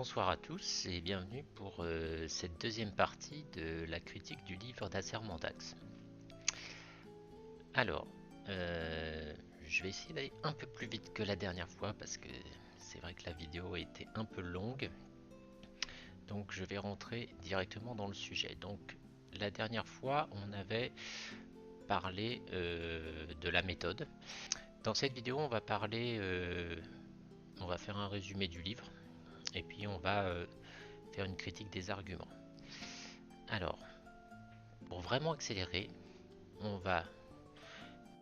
Bonsoir à tous et bienvenue pour cette deuxième partie de la critique du livre d'Acer Mandax. Alors, je vais essayer d'aller un peu plus vite que la dernière fois parce que c'est vrai que la vidéo a été un peu longue. Donc je vais rentrer directement dans le sujet. Donc la dernière fois, on avait parlé de la méthode. Dans cette vidéo, on va parler, on va faire un résumé du livre et puis on va faire une critique des arguments. Alors, pour vraiment accélérer, on va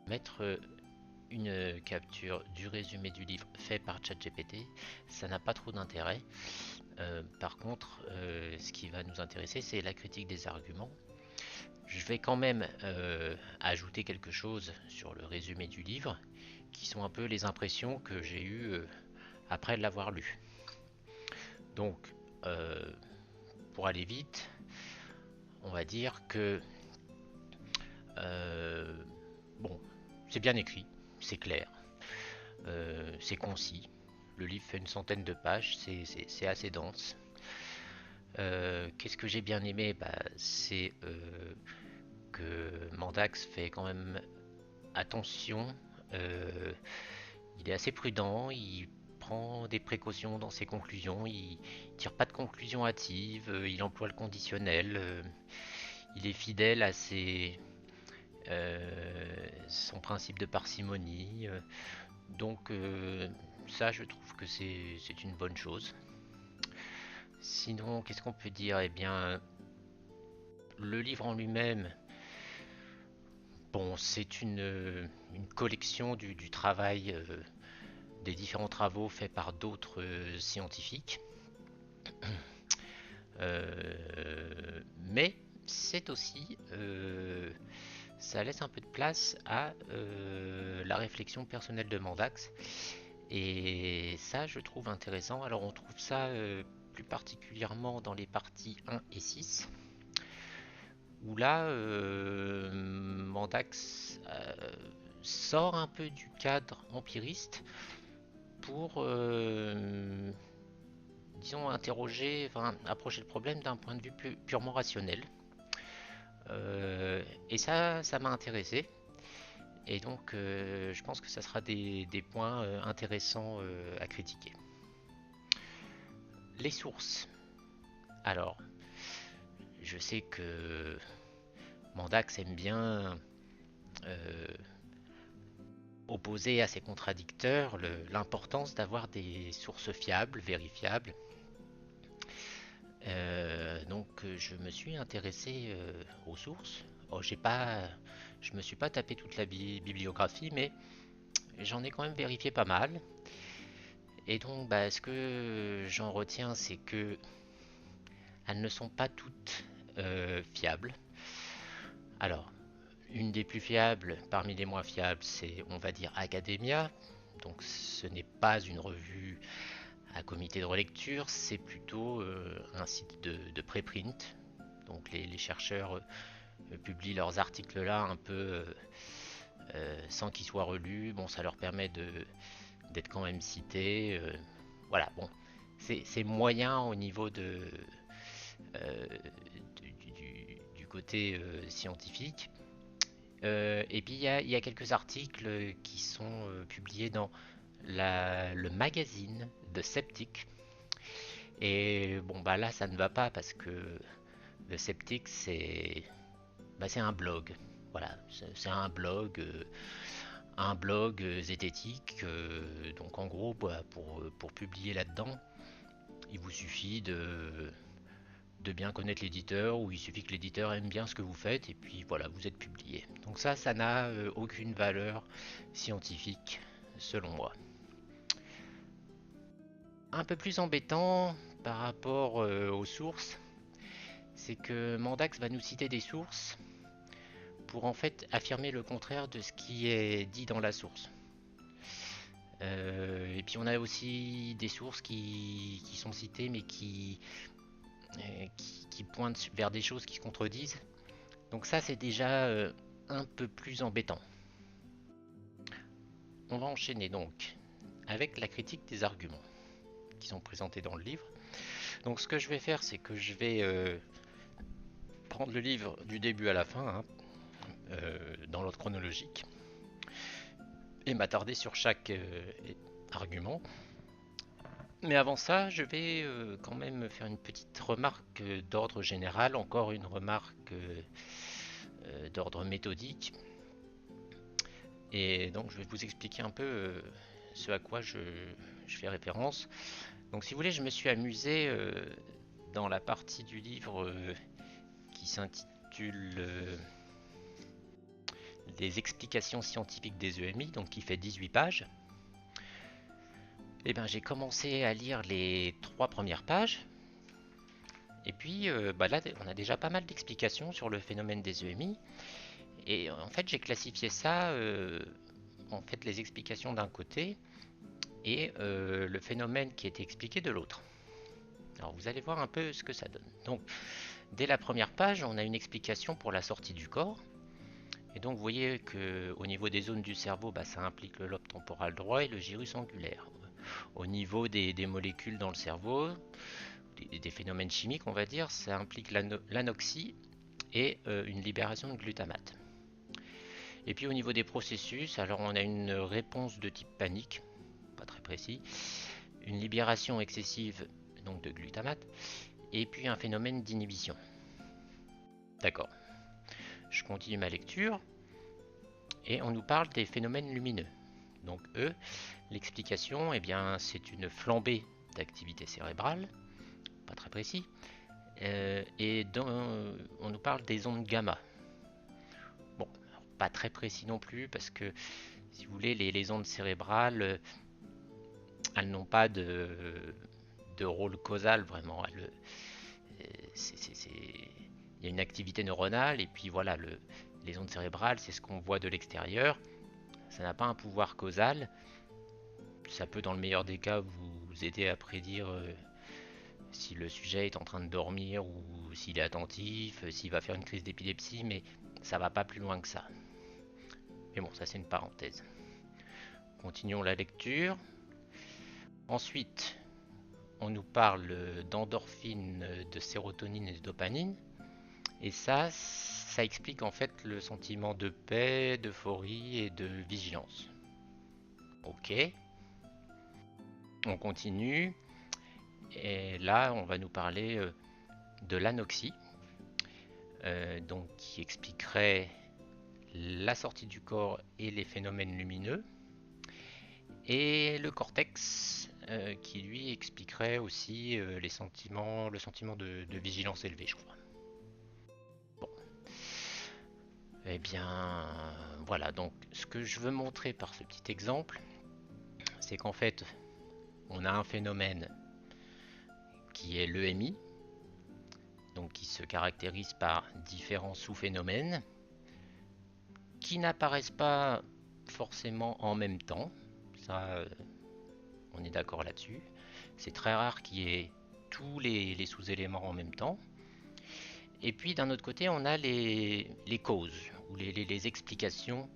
mettre une capture du résumé du livre fait par ChatGPT. Ça n'a pas trop d'intérêt. Par contre, ce qui va nous intéresser, c'est la critique des arguments. Je vais quand même ajouter quelque chose sur le résumé du livre, qui sont un peu les impressions que j'ai eues après l'avoir lu. Donc, pour aller vite, on va dire que bon, c'est bien écrit, c'est clair, c'est concis. Le livre fait une centaine de pages, c'est assez dense. Qu'est-ce que j'ai bien aimé, c'est que Mandax fait quand même attention. Il est assez prudent, il prend des précautions dans ses conclusions, il tire pas de conclusions hâtives, il emploie le conditionnel, il est fidèle à son principe de parcimonie. Donc ça, je trouve que c'est une bonne chose. Sinon, qu'est-ce qu'on peut dire? Eh bien, le livre en lui-même, bon, c'est une collection du travail, des différents travaux faits par d'autres scientifiques. Mais c'est aussi, ça laisse un peu de place à la réflexion personnelle de Mandax. Et ça, je trouve intéressant. Alors, on trouve ça plus particulièrement dans les parties 1 et 6, où là, Mandax sort un peu du cadre empiriste pour, disons, interroger, enfin, approcher le problème d'un point de vue purement rationnel. Et ça m'a intéressé. Et donc, je pense que ça sera des points intéressants à critiquer. Les sources. Alors, je sais que Mandax aime bien opposer à ses contradicteurs l'importance d'avoir des sources fiables, vérifiables. Donc je me suis intéressé aux sources. Oh, je me suis pas tapé toute la bibliographie, mais j'en ai quand même vérifié pas mal. Et donc, ce que j'en retiens, c'est que elles ne sont pas toutes fiables. Alors, une des plus fiables parmi les moins fiables, c'est, on va dire, Academia. Donc, ce n'est pas une revue à comité de relecture, c'est plutôt un site de préprint. Donc, les chercheurs publient leurs articles là un peu sans qu'ils soient relus. Bon, ça leur permet d'être quand même cités. Voilà, bon, c'est moyen au niveau euh, du côté scientifique. Et puis il y a quelques articles qui sont publiés dans le magazine de Sceptic. Et bon, là, ça ne va pas parce que le Sceptic, c'est un blog. Voilà, c'est un blog zététique. Donc en gros, pour publier là-dedans, il vous suffit de bien connaître l'éditeur, ou il suffit que l'éditeur aime bien ce que vous faites, et puis voilà, vous êtes publié. Donc ça n'a aucune valeur scientifique, selon moi. Un peu plus embêtant par rapport aux sources, c'est que Mandax va nous citer des sources pour en fait affirmer le contraire de ce qui est dit dans la source. Et puis on a aussi des sources qui sont citées mais qui pointent vers des choses qui se contredisent. Donc ça c'est déjà un peu plus embêtant. On va enchaîner donc avec la critique des arguments. qui sont présentés dans le livre. Donc ce que je vais faire, c'est que je vais prendre le livre du début à la fin, hein, dans l'ordre chronologique, et m'attarder sur chaque argument. Mais avant ça, je vais quand même faire une petite remarque d'ordre général, encore une remarque d'ordre méthodique. Et donc je vais vous expliquer un peu ce à quoi je fais référence. Donc si vous voulez, je me suis amusé dans la partie du livre qui s'intitule des explications scientifiques des EMI, donc qui fait 18 pages. Et ben j'ai commencé à lire les 3 premières pages. Et puis là, on a déjà pas mal d'explications sur le phénomène des EMI. Et en fait, j'ai classifié ça, en fait, les explications d'un côté et le phénomène qui était expliqué de l'autre. Alors vous allez voir un peu ce que ça donne. Donc, dès la première page, on a une explication pour la sortie du corps. Et donc vous voyez qu'au niveau des zones du cerveau, ça implique le lobe temporal droit et le gyrus angulaire. Au niveau des molécules dans le cerveau, des phénomènes chimiques, on va dire, ça implique l'anoxie et une libération de glutamate. Et puis au niveau des processus, alors on a une réponse de type panique, pas très précis, une libération excessive donc de glutamate, et puis un phénomène d'inhibition. D'accord. Je continue ma lecture, et on nous parle des phénomènes lumineux. Donc eux, l'explication, c'est une flambée d'activité cérébrale, pas très précis, et on nous parle des ondes gamma. Bon, pas très précis non plus, parce que, si vous voulez, les ondes cérébrales, elles n'ont pas de rôle causal, vraiment. Il y a une activité neuronale, et puis voilà, les ondes cérébrales, c'est ce qu'on voit de l'extérieur. Ça n'a pas un pouvoir causal. Ça peut, dans le meilleur des cas, vous aider à prédire si le sujet est en train de dormir ou s'il est attentif, s'il va faire une crise d'épilepsie, mais ça va pas plus loin que ça. Mais bon, ça c'est une parenthèse. Continuons la lecture. Ensuite, on nous parle d'endorphine, de sérotonine et de dopamine. Et ça explique en fait le sentiment de paix, d'euphorie et de vigilance. Ok. On continue. Et là, on va nous parler de l'anoxie, donc qui expliquerait la sortie du corps et les phénomènes lumineux. Et le cortex, qui lui expliquerait aussi le sentiment de vigilance élevé, je crois. Bon. Eh bien, voilà. Donc, ce que je veux montrer par ce petit exemple, c'est qu'en fait, on a un phénomène qui est l'EMI, donc qui se caractérise par différents sous-phénomènes qui n'apparaissent pas forcément en même temps. Ça, on est d'accord là-dessus. C'est très rare qu'il y ait tous les sous-éléments en même temps. Et puis d'un autre côté, on a les causes ou les explications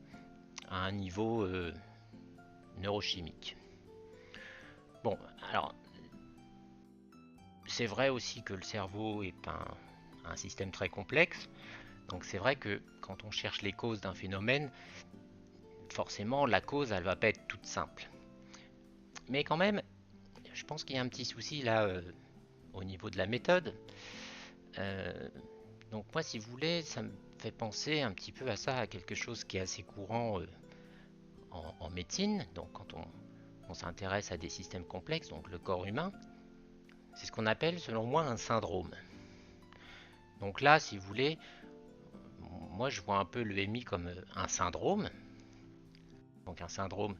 à un niveau neurochimique. Bon, alors, c'est vrai aussi que le cerveau est un système très complexe. Donc c'est vrai que quand on cherche les causes d'un phénomène, forcément la cause elle va pas être toute simple. Mais quand même, je pense qu'il y a un petit souci là au niveau de la méthode. Donc moi, si vous voulez, ça me fait penser un petit peu à ça, à quelque chose qui est assez courant en médecine. Donc quand on s'intéresse à des systèmes complexes, donc le corps humain, c'est ce qu'on appelle selon moi un syndrome. Donc là, si vous voulez, moi je vois un peu l'EMI comme un syndrome. Donc un syndrome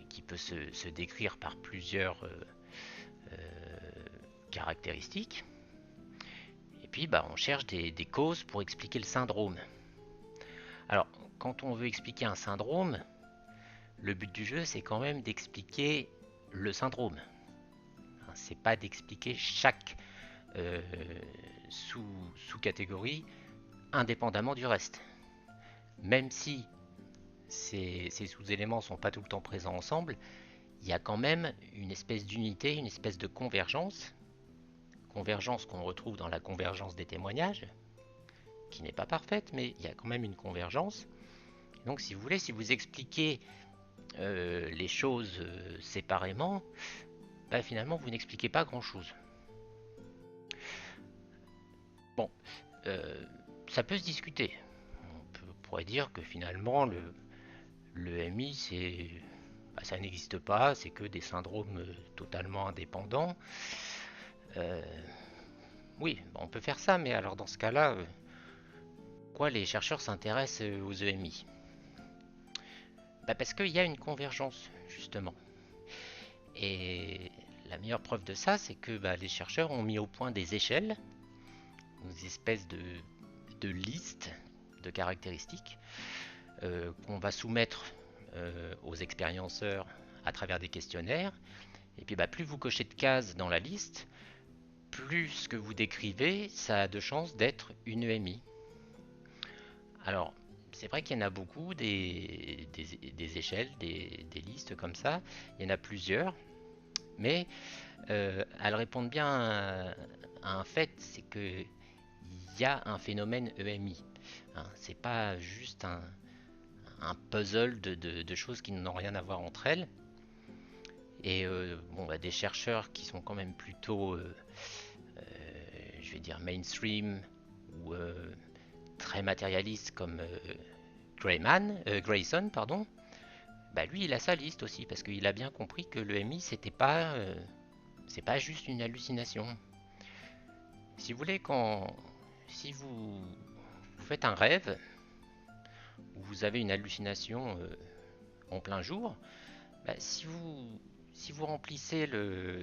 qui peut se décrire par plusieurs caractéristiques. Et puis on cherche des causes pour expliquer le syndrome. Alors, quand on veut expliquer un syndrome, le but du jeu c'est quand même d'expliquer le syndrome. C'est pas d'expliquer chaque sous-catégorie indépendamment du reste. Même si ces sous-éléments sont pas tout le temps présents ensemble, il y a quand même une espèce d'unité, une espèce de convergence, convergence qu'on retrouve dans la convergence des témoignages, qui n'est pas parfaite, mais il y a quand même une convergence. Donc si vous voulez, si vous expliquez les choses séparément, bah, finalement vous n'expliquez pas grand-chose. Bon, ça peut se discuter. Pourrait dire que finalement le MI ça n'existe pas, c'est que des syndromes totalement indépendants. Oui, on peut faire ça, mais alors dans ce cas-là, pourquoi les chercheurs s'intéressent aux EMI? Parce qu'il y a une convergence, justement. Et la meilleure preuve de ça, c'est que les chercheurs ont mis au point des échelles, des espèces de listes de caractéristiques qu'on va soumettre aux expérienceurs à travers des questionnaires. Et puis plus vous cochez de cases dans la liste, plus ce que vous décrivez, ça a de chances d'être une EMI. Alors, c'est vrai qu'il y en a beaucoup, des échelles, des listes comme ça. Il y en a plusieurs, mais elles répondent bien à un fait, c'est qu'il y a un phénomène EMI. Hein, c'est pas juste un puzzle de choses qui n'ont rien à voir entre elles. Et des chercheurs qui sont quand même plutôt, je vais dire, mainstream ou très matérialistes comme Grayson, pardon, lui il a sa liste aussi parce qu'il a bien compris que le MI c'est pas juste une hallucination. Si vous voulez, si vous faites un rêve ou vous avez une hallucination en plein jour, si vous remplissez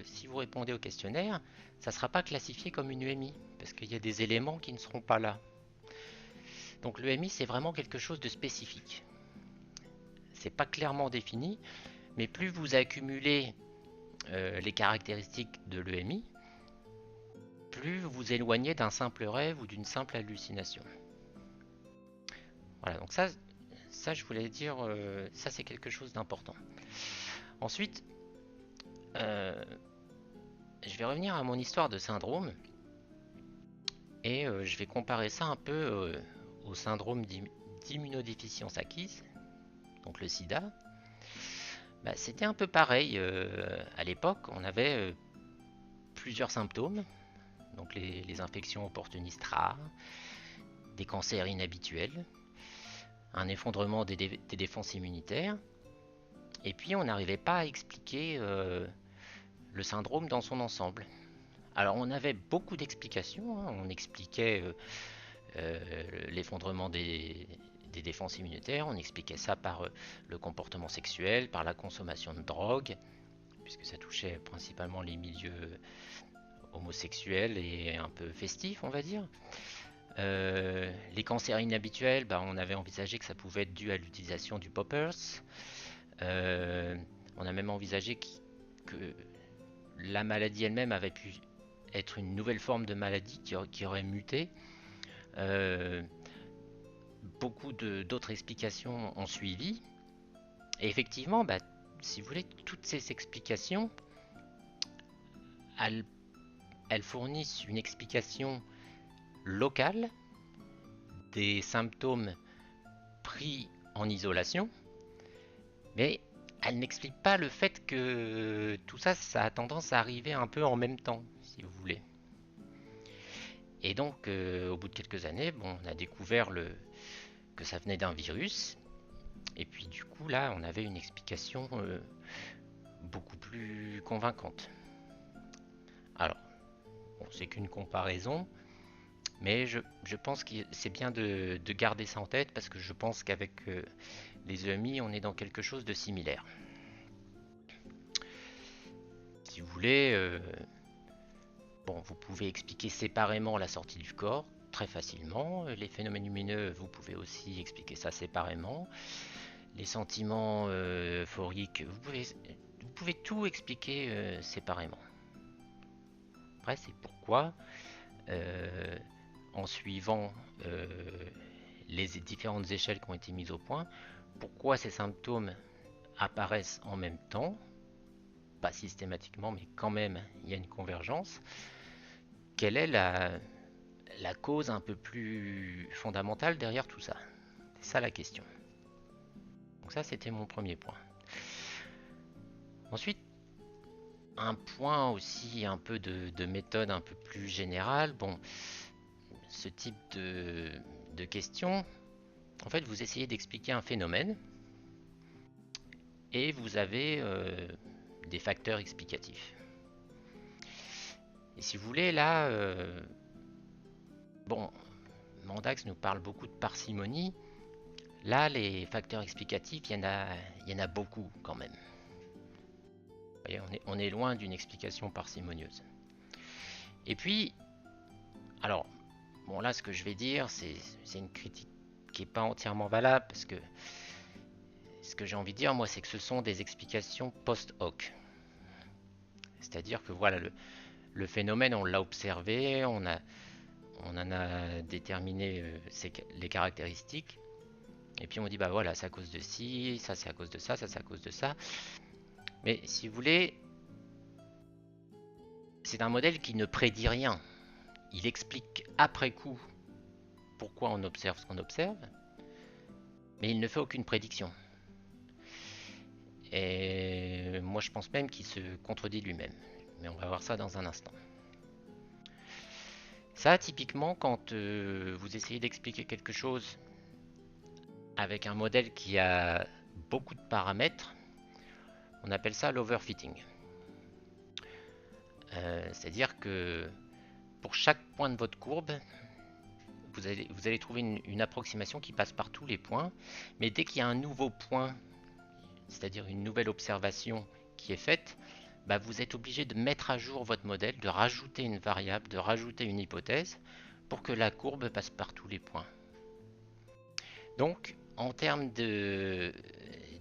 si vous répondez au questionnaire, ça ne sera pas classifié comme une EMI parce qu'il y a des éléments qui ne seront pas là. Donc le MI c'est vraiment quelque chose de spécifique. C'est pas clairement défini, mais plus vous accumulez les caractéristiques de l'EMI, plus vous vous éloignez d'un simple rêve ou d'une simple hallucination. Voilà, donc ça je voulais dire, ça c'est quelque chose d'important. Ensuite, je vais revenir à mon histoire de syndrome et je vais comparer ça un peu au syndrome d'immunodéficience acquise, donc le SIDA. C'était un peu pareil. À l'époque, on avait plusieurs symptômes, donc les infections opportunistes rares, des cancers inhabituels, un effondrement des défenses immunitaires, et puis on n'arrivait pas à expliquer le syndrome dans son ensemble. Alors on avait beaucoup d'explications, hein. On expliquait l'effondrement des défenses immunitaires, on expliquait ça par le comportement sexuel, par la consommation de drogue, puisque ça touchait principalement les milieux homosexuels et un peu festifs, on va dire. Les cancers inhabituels, on avait envisagé que ça pouvait être dû à l'utilisation du poppers. On a même envisagé que la maladie elle-même avait pu être une nouvelle forme de maladie qui aurait muté. Beaucoup d'autres explications ont suivi. Et effectivement, si vous voulez, toutes ces explications, elles fournissent une explication locale des symptômes pris en isolation, mais elles n'expliquent pas le fait que tout ça, ça a tendance à arriver un peu en même temps, si vous voulez. Et donc, au bout de quelques années, on a découvert que ça venait d'un virus. Et puis du coup, là, on avait une explication beaucoup plus convaincante. Alors, c'est qu'une comparaison, mais je pense que c'est bien de garder ça en tête parce que je pense qu'avec les EMI, on est dans quelque chose de similaire. Si vous voulez, vous pouvez expliquer séparément la sortie du corps très facilement. Les phénomènes lumineux, vous pouvez aussi expliquer ça séparément. Les sentiments euphoriques, vous pouvez tout expliquer séparément. Après, c'est pourquoi, en suivant les différentes échelles qui ont été mises au point, pourquoi ces symptômes apparaissent en même temps, pas systématiquement, mais quand même, il y a une convergence. Quelle est la cause un peu plus fondamentale derrière tout ça? C'est ça la question. Donc ça, c'était mon premier point. Ensuite, un point aussi un peu de méthode un peu plus générale. Bon, ce type de question, en fait, vous essayez d'expliquer un phénomène et vous avez des facteurs explicatifs. Et si vous voulez, là, bon, Mandax nous parle beaucoup de parcimonie. Là, les facteurs explicatifs, il y en a beaucoup quand même. Vous voyez, on est loin d'une explication parcimonieuse. Et puis, alors, bon là, ce que je vais dire, c'est une critique qui n'est pas entièrement valable, parce que ce que j'ai envie de dire, moi, c'est que ce sont des explications post-hoc. C'est-à-dire que voilà, le phénomène, on l'a observé, on en a déterminé les caractéristiques, et puis on dit, bah voilà, c'est à cause de ci, ça c'est à cause de ça, ça c'est à cause de ça. Mais si vous voulez, c'est un modèle qui ne prédit rien. Il explique après coup pourquoi on observe ce qu'on observe, mais il ne fait aucune prédiction. Et moi je pense même qu'il se contredit lui-même. Mais on va voir ça dans un instant. Ça, typiquement, quand vous essayez d'expliquer quelque chose avec un modèle qui a beaucoup de paramètres, on appelle ça l'overfitting. C'est-à-dire que pour chaque point de votre courbe, vous allez trouver une approximation qui passe par tous les points, mais dès qu'il y a un nouveau point, c'est-à-dire une nouvelle observation qui est faite, bah vous êtes obligé de mettre à jour votre modèle, de rajouter une variable, de rajouter une hypothèse, pour que la courbe passe par tous les points. Donc, en termes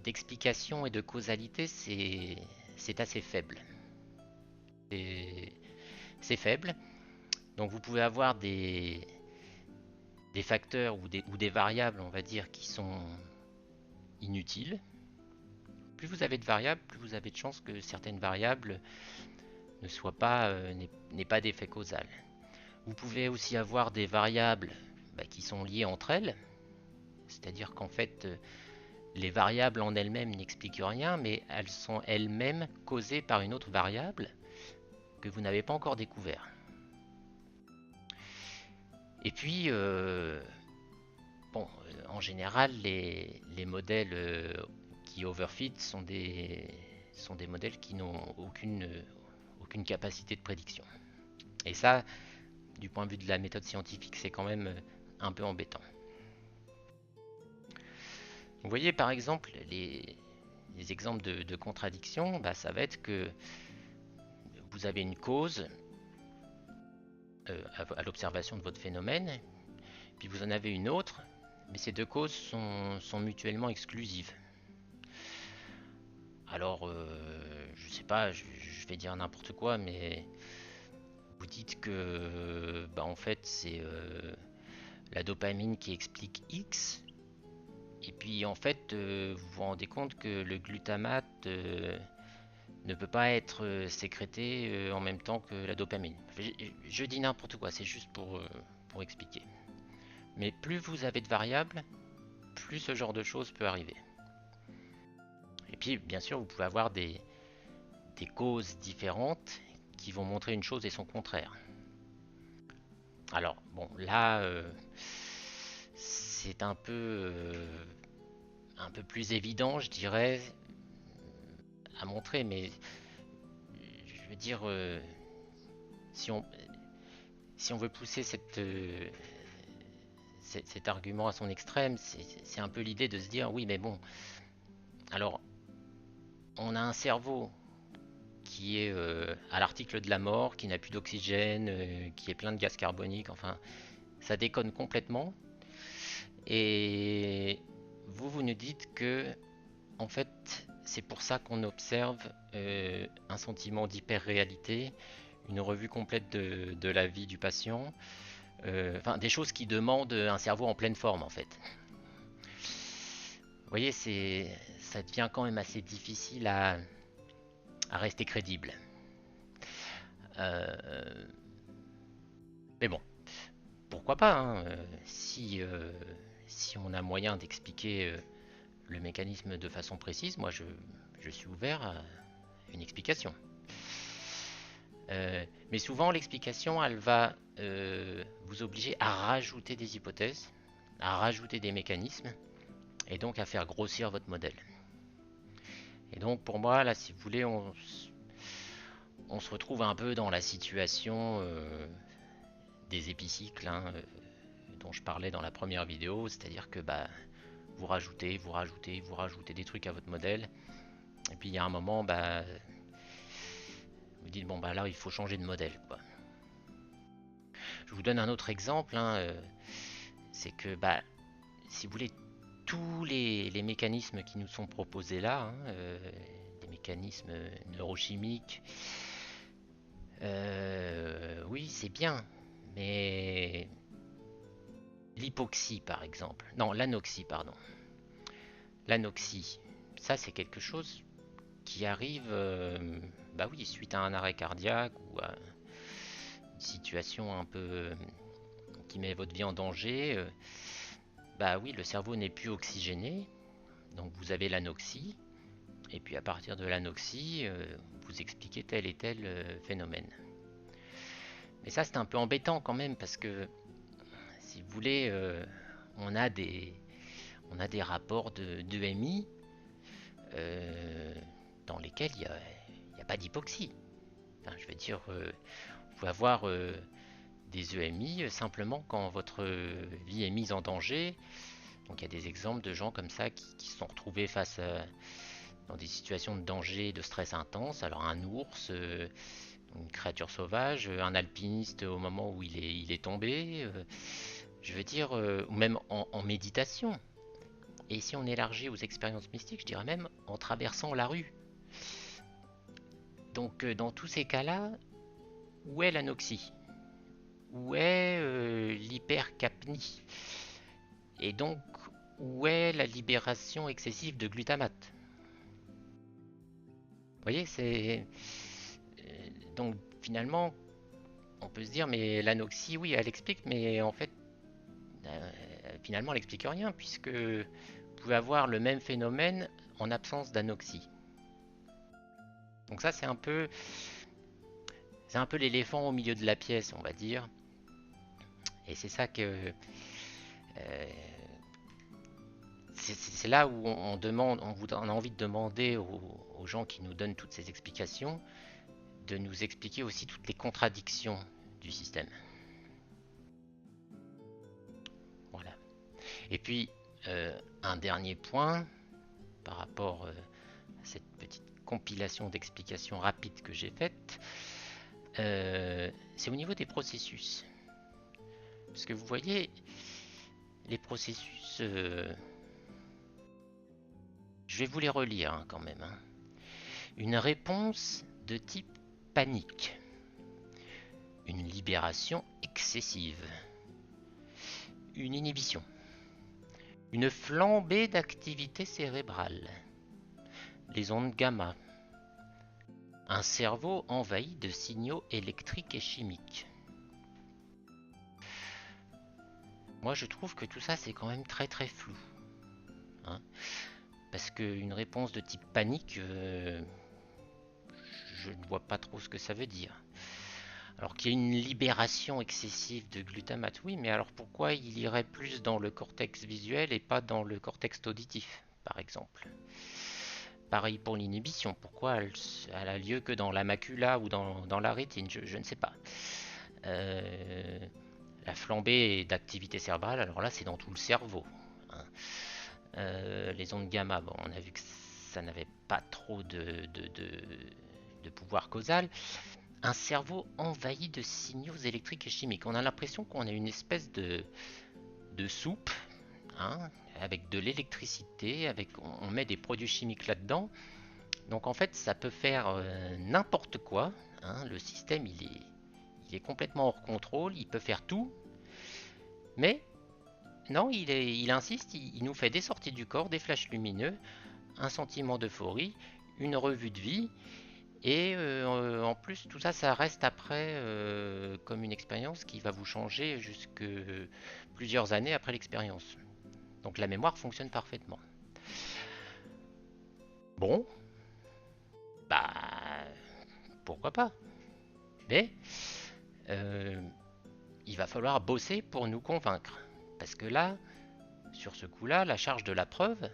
d'explication et de causalité, c'est assez faible. C'est faible. Donc vous pouvez avoir des facteurs ou des variables, on va dire, qui sont inutiles. Plus vous avez de variables, plus vous avez de chances que certaines variables ne soient pas, n'aient pas d'effet causal. Vous pouvez aussi avoir des variables qui sont liées entre elles, c'est-à-dire qu'en fait, les variables en elles-mêmes n'expliquent rien, mais elles sont elles-mêmes causées par une autre variable que vous n'avez pas encore découvert. Et puis, bon, en général, les modèles qui overfit sont des modèles qui n'ont aucune capacité de prédiction. Et ça, du point de vue de la méthode scientifique, c'est quand même un peu embêtant. Vous voyez par exemple les exemples de contradiction, bah, ça va être que vous avez une cause à l'observation de votre phénomène, puis vous en avez une autre, mais ces deux causes sont mutuellement exclusives. Alors, je sais pas, je vais dire n'importe quoi, mais vous dites que bah, en fait c'est la dopamine qui explique X, et puis en fait vous vous rendez compte que le glutamate ne peut pas être sécrété en même temps que la dopamine. Je dis n'importe quoi, c'est juste pour expliquer. Mais plus vous avez de variables, plus ce genre de choses peut arriver. Et puis bien sûr vous pouvez avoir des causes différentes qui vont montrer une chose et son contraire. Alors bon là c'est un peu plus évident je dirais à montrer, mais je veux dire si on veut pousser cet argument à son extrême, c'est un peu l'idée de se dire oui mais bon, alors on a un cerveau qui est à l'article de la mort, qui n'a plus d'oxygène, qui est plein de gaz carbonique, enfin ça déconne complètement. Et vous nous dites que en fait c'est pour ça qu'on observe un sentiment d'hyper-réalité, une revue complète de la vie du patient, enfin des choses qui demandent un cerveau en pleine forme en fait. Vous voyez, ça devient quand même assez difficile à à rester crédible. Euh, mais bon, pourquoi pas, hein, si on a moyen d'expliquer le mécanisme de façon précise, moi je suis ouvert à une explication. Mais souvent l'explication, elle va vous obliger à rajouter des hypothèses, à rajouter des mécanismes, et donc à faire grossir votre modèle. Et donc pour moi, là, si vous voulez, on se retrouve un peu dans la situation des épicycles, hein, dont je parlais dans la première vidéo, c'est-à-dire que bah, vous rajoutez, vous rajoutez, vous rajoutez des trucs à votre modèle, et puis il y a un moment, bah, vous dites bon bah là il faut changer de modèle, quoi. Je vous donne un autre exemple, hein, c'est que bah, si vous voulez, tous les mécanismes qui nous sont proposés là, hein, des mécanismes neurochimiques, oui c'est bien, mais l'hypoxie par exemple, non l'anoxie pardon, l'anoxie, ça c'est quelque chose qui arrive, bah oui, suite à un arrêt cardiaque ou à une situation un peu qui met votre vie en danger. Bah oui, le cerveau n'est plus oxygéné, donc vous avez l'anoxie, et puis à partir de l'anoxie, vous expliquez tel et tel phénomène. Mais ça c'est un peu embêtant quand même parce que si vous voulez, on a des rapports d'EMI dans lesquels il n'y a pas d'hypoxie. Enfin, je veux dire, vous pouvez avoir des EMI simplement quand votre vie est mise en danger. Donc il y a des exemples de gens comme ça qui se sont retrouvés dans des situations de danger, de stress intense. Alors un ours, une créature sauvage, un alpiniste au moment où il est tombé, je veux dire, ou même en méditation. Et si on élargit aux expériences mystiques, je dirais même en traversant la rue. Donc dans tous ces cas-là, où est l'anoxie? Où est l'hypercapnie? Et donc, où est la libération excessive de glutamate? Vous voyez, c'est... donc finalement, on peut se dire, mais l'anoxie, oui, elle explique, mais en fait, finalement, elle explique rien, puisque vous pouvez avoir le même phénomène en absence d'anoxie. Donc ça, c'est un peu l'éléphant au milieu de la pièce, on va dire. Et c'est ça que c'est là où on demande, on a envie de demander aux gens qui nous donnent toutes ces explications de nous expliquer aussi toutes les contradictions du système. Voilà. Et puis un dernier point par rapport à cette petite compilation d'explications rapides que j'ai faite, c'est au niveau des processus. Parce que vous voyez, les processus, je vais vous les relire hein, quand même. Hein. Une réponse de type panique. Une libération excessive. Une inhibition. Une flambée d'activité cérébrale. Les ondes gamma. Un cerveau envahi de signaux électriques et chimiques. Moi je trouve que tout ça c'est quand même très très flou. Hein, parce qu'une réponse de type panique, je ne vois pas trop ce que ça veut dire. Alors qu'il y a une libération excessive de glutamate, oui, mais alors pourquoi il irait plus dans le cortex visuel et pas dans le cortex auditif, par exemple? Pareil pour l'inhibition, pourquoi elle a lieu que dans la macula ou dans la rétine, je ne sais pas. La flambée d'activité cérébrale, alors là c'est dans tout le cerveau. Hein. Les ondes gamma, bon, on a vu que ça n'avait pas trop de pouvoir causal. Un cerveau envahi de signaux électriques et chimiques. On a l'impression qu'on a une espèce de soupe, hein, avec de l'électricité, on met des produits chimiques là-dedans. Donc en fait, ça peut faire n'importe quoi. Hein, le système, il est complètement hors contrôle. Il peut faire tout, mais non, il insiste. Il nous fait des sorties du corps, des flashs lumineux, un sentiment d'euphorie, une revue de vie. Et en plus, tout ça, ça reste après comme une expérience qui va vous changer jusque plusieurs années après l'expérience. Donc la mémoire fonctionne parfaitement. Bon, bah pourquoi pas. Mais euh, il va falloir bosser pour nous convaincre. Parce que là, sur ce coup-là, la charge de la preuve,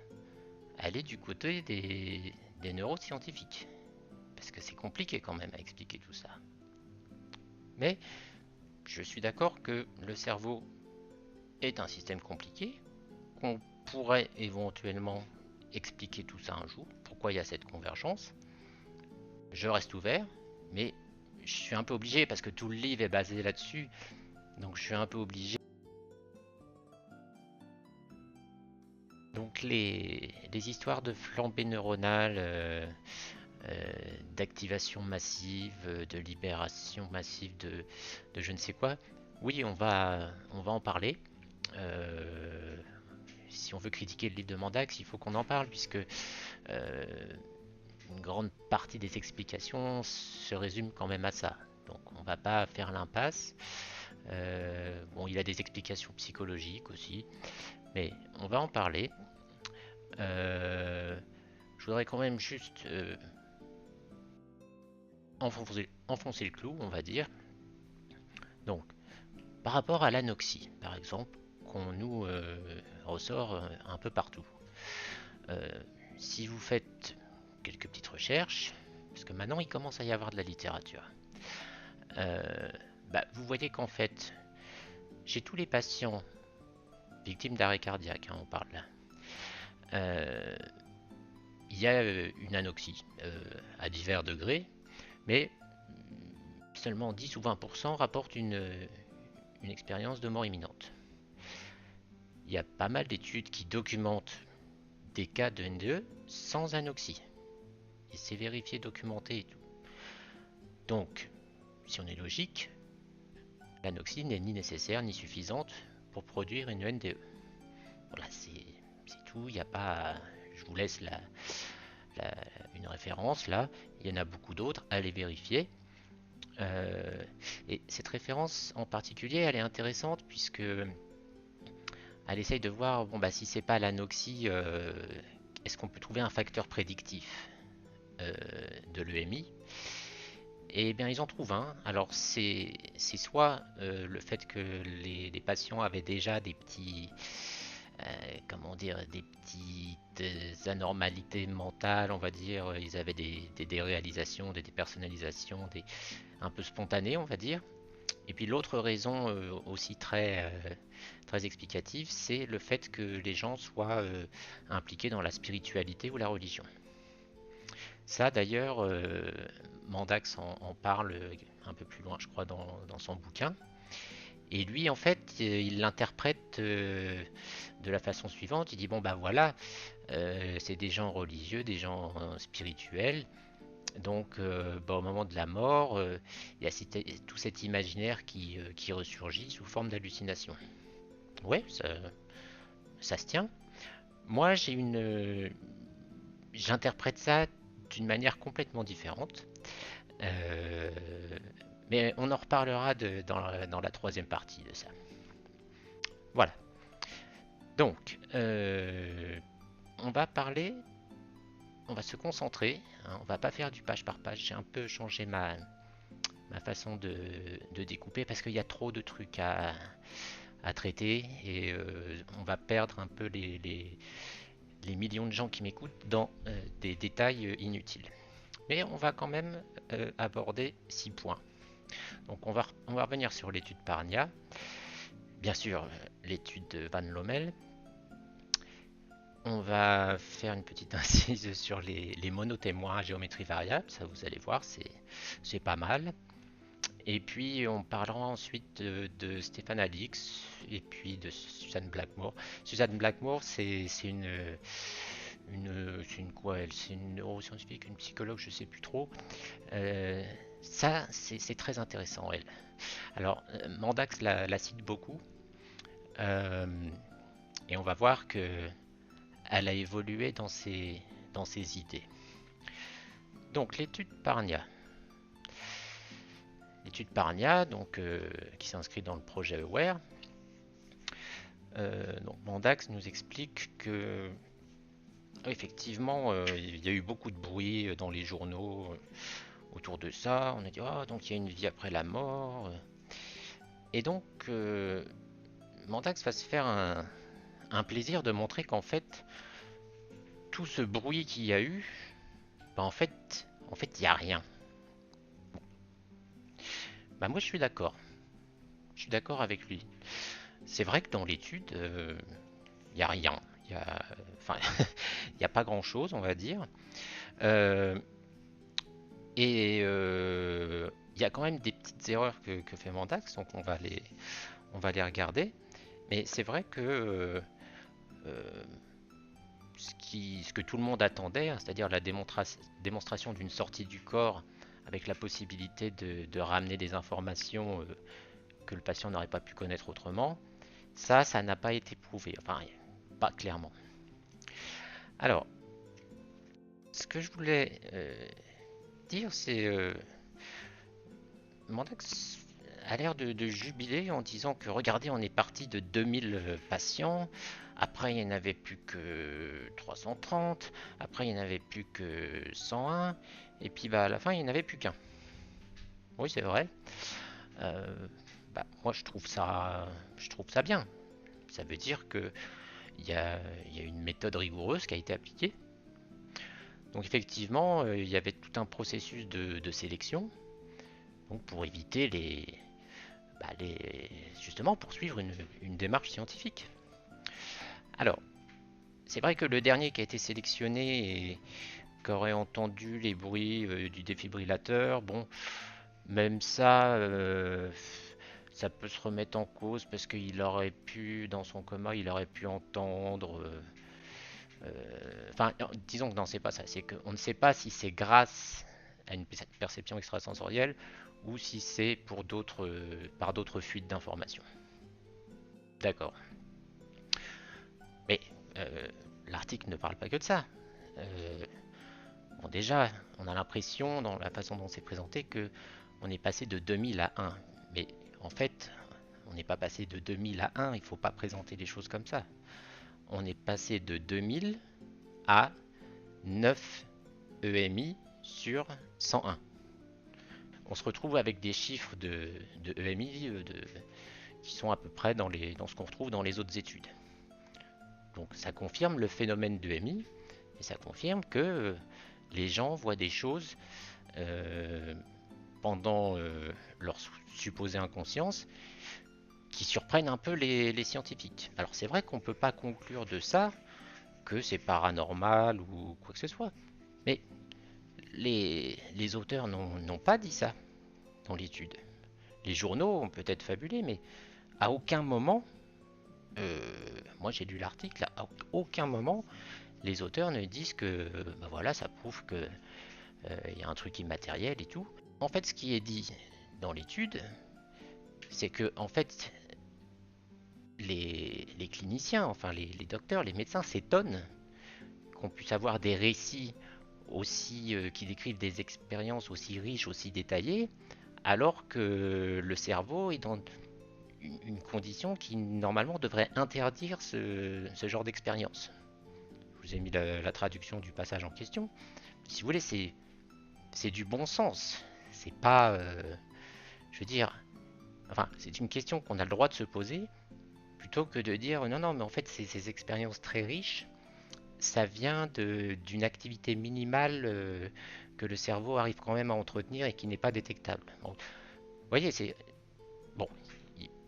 elle est du côté des neuroscientifiques. Parce que c'est compliqué quand même à expliquer tout ça. Mais je suis d'accord que le cerveau est un système compliqué, qu'on pourrait éventuellement expliquer tout ça un jour, pourquoi il y a cette convergence. Je reste ouvert, mais je suis un peu obligé parce que tout le livre est basé là-dessus, donc je suis un peu obligé. Donc les histoires de flambée neuronale, d'activation massive, de libération massive de je ne sais quoi, oui, on va en parler. Euh, Si on veut critiquer le livre de Mandax, il faut qu'on en parle, puisque une grande partie des explications se résume quand même à ça. Donc on va pas faire l'impasse. Bon, il a des explications psychologiques aussi, mais on va en parler. Euh, je voudrais quand même juste enfoncer le clou, on va dire. Donc, par rapport à l'anoxie, par exemple, qu'on nous ressort un peu partout. Euh, Si vous faites quelques petites recherches, parce que maintenant il commence à y avoir de la littérature, euh, vous voyez qu'en fait, chez tous les patients victimes d'arrêt cardiaque, on parle là, euh, il y a une anoxie à divers degrés, mais seulement 10 ou 20% rapportent une expérience de mort imminente. Il y a pas mal d'études qui documentent des cas de NDE sans anoxie. Et c'est vérifié, documenté et tout. Donc, si on est logique, l'anoxie n'est ni nécessaire ni suffisante pour produire une NDE. Voilà, c'est tout. Il n'y a pas. Je vous laisse la- une référence là. Il y en a beaucoup d'autres. Allez vérifier. Et cette référence en particulier, elle est intéressante puisque elle essaye de voir bon, si c'est pas l'anoxie, est-ce qu'on peut trouver un facteur prédictif euh, de l'EMI. Et bien ils en trouvent un. Alors c'est soit le fait que les patients avaient déjà des petits comment dire, des petites anormalités mentales, on va dire. Ils avaient des déréalisations, des dépersonnalisations, un peu spontanées, on va dire. Et puis l'autre raison aussi très explicative, c'est le fait que les gens soient impliqués dans la spiritualité ou la religion. Ça d'ailleurs, Mandax en parle un peu plus loin, je crois, dans son bouquin. Et lui, en fait, il l'interprète de la façon suivante. Il dit, bon, voilà, c'est des gens religieux, des gens spirituels. Donc, au moment de la mort, il y a tout cet imaginaire qui ressurgit sous forme d'hallucination. Ouais, ça se tient. Moi, j'interprète ça d'une manière complètement différente. Euh, mais on en reparlera dans la troisième partie de ça. Voilà. Donc, on va parler, on va se concentrer, hein, on va pas faire du page par page. J'ai un peu changé ma façon de découper parce qu'il y a trop de trucs à traiter et on va perdre un peu les millions de gens qui m'écoutent dans des détails inutiles. Mais on va quand même aborder 6 points. Donc on va revenir sur l'étude Parnia, bien sûr l'étude de Van Lommel. On va faire une petite incise sur les monotémoins à géométrie variable, ça vous allez voir, c'est pas mal. Et puis on parlera ensuite de Stéphane Alix et puis de Suzanne Blackmore. Suzanne Blackmore, c'est une quoi elle? C'est une neuroscientifique, une psychologue, je sais plus trop. Euh, Ça, c'est très intéressant, elle. Alors, Mandax la cite beaucoup, euh, et on va voir que elle a évolué dans ses idées. Donc l'étude Parnia. L'étude Parnia, donc, qui s'inscrit dans le projet Aware. Donc Mandax nous explique que effectivement, il y a eu beaucoup de bruit dans les journaux autour de ça. On a dit, oh, donc il y a une vie après la mort. Et donc, Mandax va se faire un plaisir de montrer qu'en fait, tout ce bruit qu'il y a eu, bah en fait, il n'y a rien. Bah moi, je suis d'accord. Je suis d'accord avec lui. C'est vrai que dans l'étude, il n'y a rien. Il y a, enfin, il n'y a pas grand-chose, on va dire. Euh, et il y a quand même des petites erreurs que fait Mandax, donc on va les regarder. Mais c'est vrai que euh, ce que tout le monde attendait, hein, c'est-à-dire la démonstration d'une sortie du corps avec la possibilité de ramener des informations que le patient n'aurait pas pu connaître autrement, ça n'a pas été prouvé, enfin pas clairement. Alors, ce que je voulais dire, c'est Mandax a l'air de jubiler en disant que regardez, on est parti de 2000 patients, après il n'y en avait plus que 330, après il n'y en avait plus que 101, et puis bah, à la fin il n'y en avait plus qu'un. Oui, c'est vrai. Euh, moi je trouve ça bien. Ça veut dire que il y a une méthode rigoureuse qui a été appliquée. Donc effectivement, il y avait tout un processus de sélection, donc pour éviter justement poursuivre une démarche scientifique. Alors, c'est vrai que le dernier qui a été sélectionné et qui aurait entendu les bruits du défibrillateur, bon, même ça, ça peut se remettre en cause parce qu'il aurait pu, dans son coma, il aurait pu entendre. Enfin, disons que non, c'est pas ça. C'est qu'on ne sait pas si c'est grâce à une perception extrasensorielle ou si c'est par d'autres fuites d'informations. D'accord. Mais euh, l'article ne parle pas que de ça. Euh, bon, déjà, on a l'impression, dans la façon dont c'est présenté, que on est passé de 2000 à 1. Mais en fait, on n'est pas passé de 2000 à 1. Il ne faut pas présenter les choses comme ça. On est passé de 2000 à 9 EMI sur 101. On se retrouve avec des chiffres de EMI qui sont à peu près dans ce qu'on retrouve dans les autres études. Donc ça confirme le phénomène d'EMI et ça confirme que les gens voient des choses euh, pendant leur supposée inconscience qui surprennent un peu les scientifiques. Alors c'est vrai qu'on ne peut pas conclure de ça que c'est paranormal ou quoi que ce soit, mais les auteurs n'ont pas dit ça dans l'étude. Les journaux ont peut-être fabulé, mais à aucun moment, euh, moi j'ai lu l'article, à aucun moment les auteurs ne disent que bah voilà, ça prouve que y a un truc immatériel et tout. En fait, ce qui est dit dans l'étude, c'est que en fait les cliniciens, enfin les docteurs, les médecins s'étonnent qu'on puisse avoir des récits aussi qui décrivent des expériences aussi riches, aussi détaillées, alors que le cerveau est dans une condition qui normalement devrait interdire ce genre d'expérience. Je vous ai mis la traduction du passage en question. Si vous voulez, c'est du bon sens. C'est pas, je veux dire, enfin, c'est une question qu'on a le droit de se poser plutôt que de dire non, non, mais en fait, ces expériences très riches, ça vient d'une activité minimale que le cerveau arrive quand même à entretenir et qui n'est pas détectable. Donc, vous voyez, c'est bon,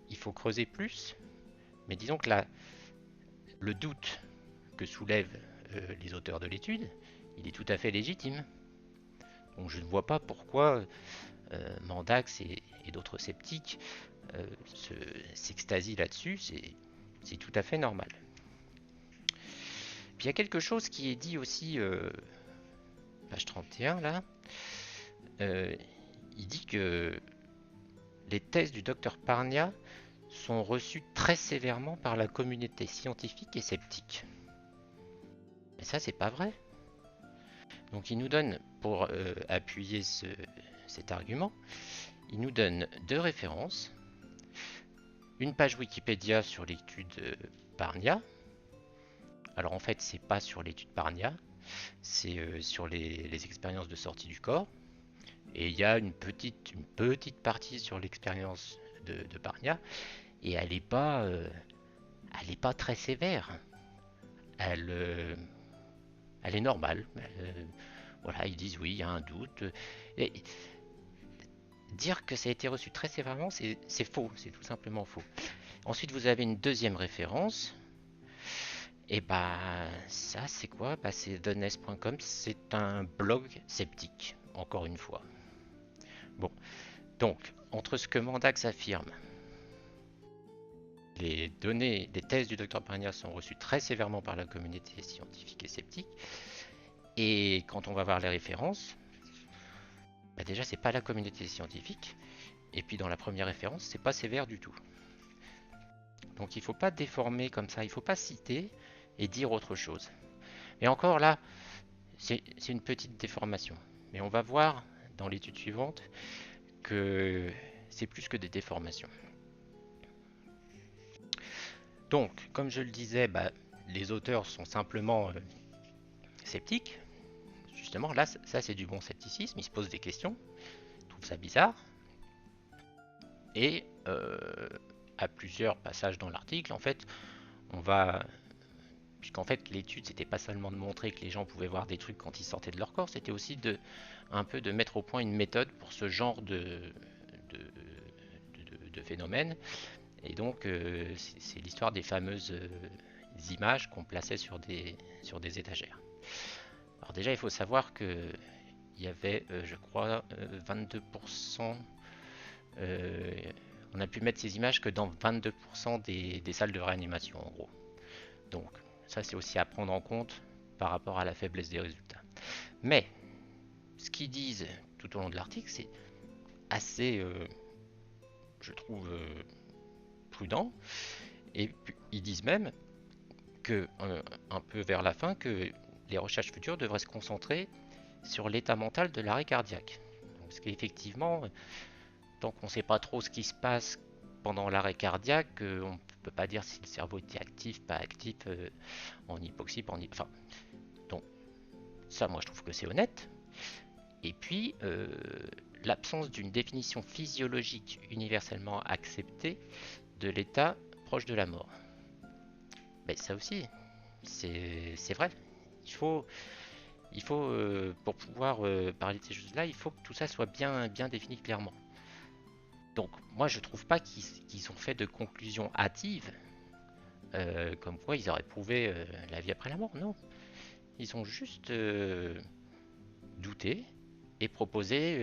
il faut creuser plus, mais disons que le doute que soulèvent les auteurs de l'étude, il est tout à fait légitime. Donc je ne vois pas pourquoi Mandax et d'autres sceptiques s'extasient là-dessus, c'est tout à fait normal. Puis il y a quelque chose qui est dit aussi, page 31 là, euh, il dit que les thèses du docteur Parnia sont reçues très sévèrement par la communauté scientifique et sceptique. Mais ça, c'est pas vrai. Donc il nous donne pour appuyer cet argument, il nous donne deux références, une page Wikipédia sur l'étude Parnia. Alors en fait, c'est pas sur l'étude Parnia, c'est sur les expériences de sortie du corps. Et il y a une petite partie sur l'expérience de Parnia, et elle est pas très sévère. Elle, euh, Elle est normale. Voilà, ils disent oui, il y a un doute. Et dire que ça a été reçu très sévèrement, c'est faux, c'est tout simplement faux. Ensuite, vous avez une deuxième référence. Et bah, ça, c'est quoi? Bah, c'est doness.com, c'est un blog sceptique, encore une fois. Bon, donc, entre ce que Mandax affirme, les thèses du docteur Parnia sont reçues très sévèrement par la communauté scientifique et sceptique, et quand on va voir les références, bah déjà, c'est pas la communauté scientifique, et puis dans la première référence, c'est pas sévère du tout. Donc il faut pas déformer comme ça, il faut pas citer et dire autre chose. Et encore là, c'est une petite déformation. Mais on va voir dans l'étude suivante que c'est plus que des déformations. Donc, comme je le disais, bah, les auteurs sont simplement sceptiques. Justement, là, ça c'est du bon scepticisme, ils se posent des questions, ils trouvent ça bizarre. Et à plusieurs passages dans l'article, en fait, on va... Puisqu'en fait, l'étude, c'était pas seulement de montrer que les gens pouvaient voir des trucs quand ils sortaient de leur corps, c'était aussi un peu de mettre au point une méthode pour ce genre de phénomène. Et donc, c'est l'histoire des fameuses images qu'on plaçait sur des étagères. Alors déjà, il faut savoir que il y avait, je crois, 22%. On a pu mettre ces images que dans 22% des salles de réanimation, en gros. Donc, ça, c'est aussi à prendre en compte par rapport à la faiblesse des résultats. Mais, ce qu'ils disent tout au long de l'article, c'est assez, je trouve, prudent. Et ils disent même que, un peu vers la fin, que les recherches futures devraient se concentrer sur l'état mental de l'arrêt cardiaque. Donc, parce qu'effectivement, tant qu'on ne sait pas trop ce qui se passe pendant l'arrêt cardiaque, on ne peut pas dire si le cerveau était actif, pas actif, en hypoxie, enfin, donc ça, moi, je trouve que c'est honnête. Et puis, l'absence d'une définition physiologique universellement acceptée de l'état proche de la mort. Mais ça aussi, c'est vrai. Il faut pour pouvoir parler de ces choses-là, il faut que tout ça soit bien défini clairement. Donc, moi, je trouve pas qu'ils ont fait de conclusion hâtive, comme quoi ils auraient prouvé la vie après la mort. Non, ils ont juste douté et proposé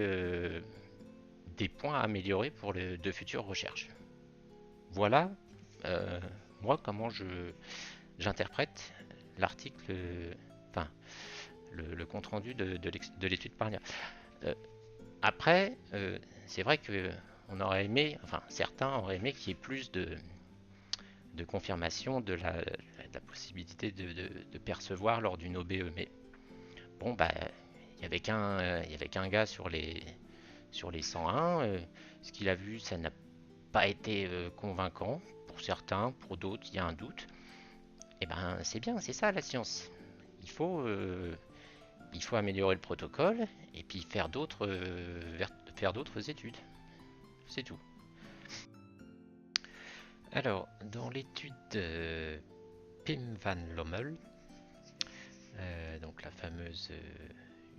des points à améliorer pour de futures recherches. Voilà, euh, moi, comment j'interprète l'article, enfin, le compte-rendu de l'étude Parnia. Euh, Après, c'est vrai que on aurait aimé, enfin certains auraient aimé qu'il y ait plus de confirmation de la possibilité de percevoir lors d'une OBE. Mais bon, bah, il y avait qu'un gars sur les 101. Ce qu'il a vu, ça n'a pas été convaincant pour certains, pour d'autres, il y a un doute. Et ben, c'est bien, c'est ça la science. Il faut, euh, il faut améliorer le protocole et puis faire d'autres études. C'est tout. Alors, dans l'étude Pim van Lommel, donc la fameuse,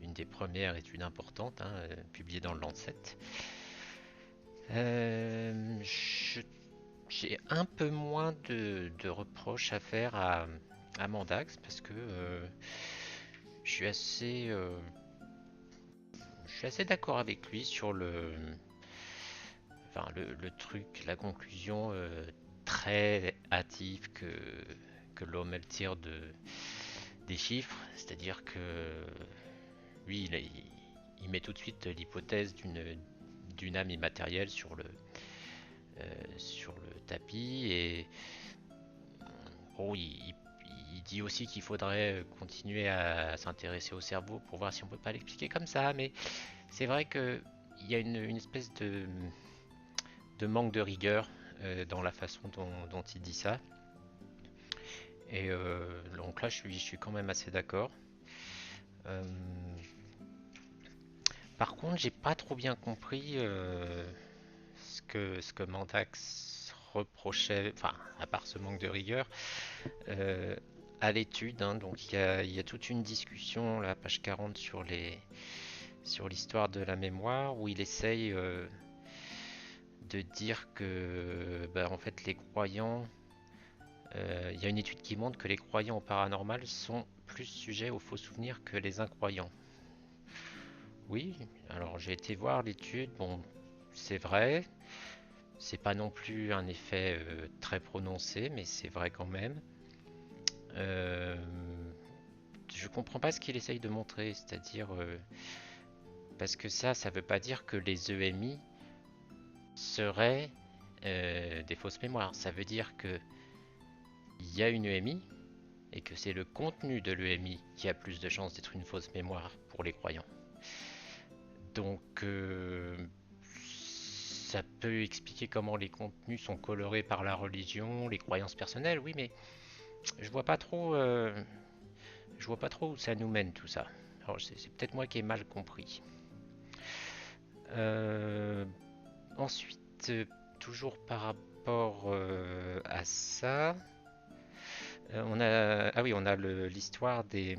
une des premières études importantes, hein, publiée dans le Lancet, j'ai un peu moins de reproches à faire à Mandax parce que je suis assez, euh, je suis assez d'accord avec lui sur le truc, la conclusion très hâtive que l'homme elle tire des chiffres, c'est-à-dire que lui il met tout de suite l'hypothèse d'une âme immatérielle sur le tapis et oh, il il dit aussi qu'il faudrait continuer à s'intéresser au cerveau pour voir si on peut pas l'expliquer comme ça, mais c'est vrai que il y a une espèce de manque de rigueur dans la façon dont il dit ça. Et donc là, je suis quand même assez d'accord. Euh, Par contre, j'ai pas trop bien compris ce que Mandax reprochait, enfin, à part ce manque de rigueur, euh, à l'étude, hein. Donc il y a toute une discussion, la page 40, sur l'histoire de la mémoire, où il essaye de dire que, bah, en fait, les croyants, il y a une étude qui montre que les croyants au paranormal sont plus sujets aux faux souvenirs que les incroyants. Oui, alors j'ai été voir l'étude, bon, c'est vrai, c'est pas non plus un effet très prononcé, mais c'est vrai quand même. Euh, je comprends pas ce qu'il essaye de montrer, c'est-à-dire parce que ça veut pas dire que les EMI seraient des fausses mémoires. Ça veut dire que il y a une EMI et que c'est le contenu de l'EMI qui a plus de chances d'être une fausse mémoire pour les croyants. Donc ça peut expliquer comment les contenus sont colorés par la religion, les croyances personnelles, oui, mais je vois pas trop, je vois pas trop où ça nous mène tout ça. Alors c'est peut-être moi qui ai mal compris. Euh, Ensuite, toujours par rapport à ça, on a l'histoire des.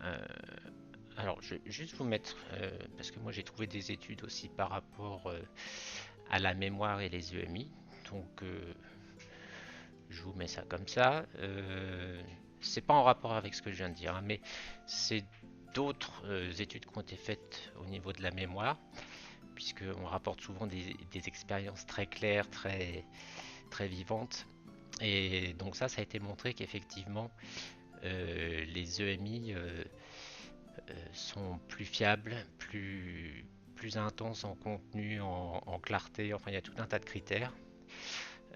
euh, alors, je vais juste vous mettre, parce que moi j'ai trouvé des études aussi par rapport à la mémoire et les EMI. Donc, je vous mets ça comme ça. C'est pas en rapport avec ce que je viens de dire, hein, mais c'est d'autres études qui ont été faites au niveau de la mémoire, puisqu'on rapporte souvent des expériences très claires, très, très vivantes. Et donc ça a été montré qu'effectivement, les EMI sont plus fiables, plus intenses en contenu, en clarté, enfin il y a tout un tas de critères.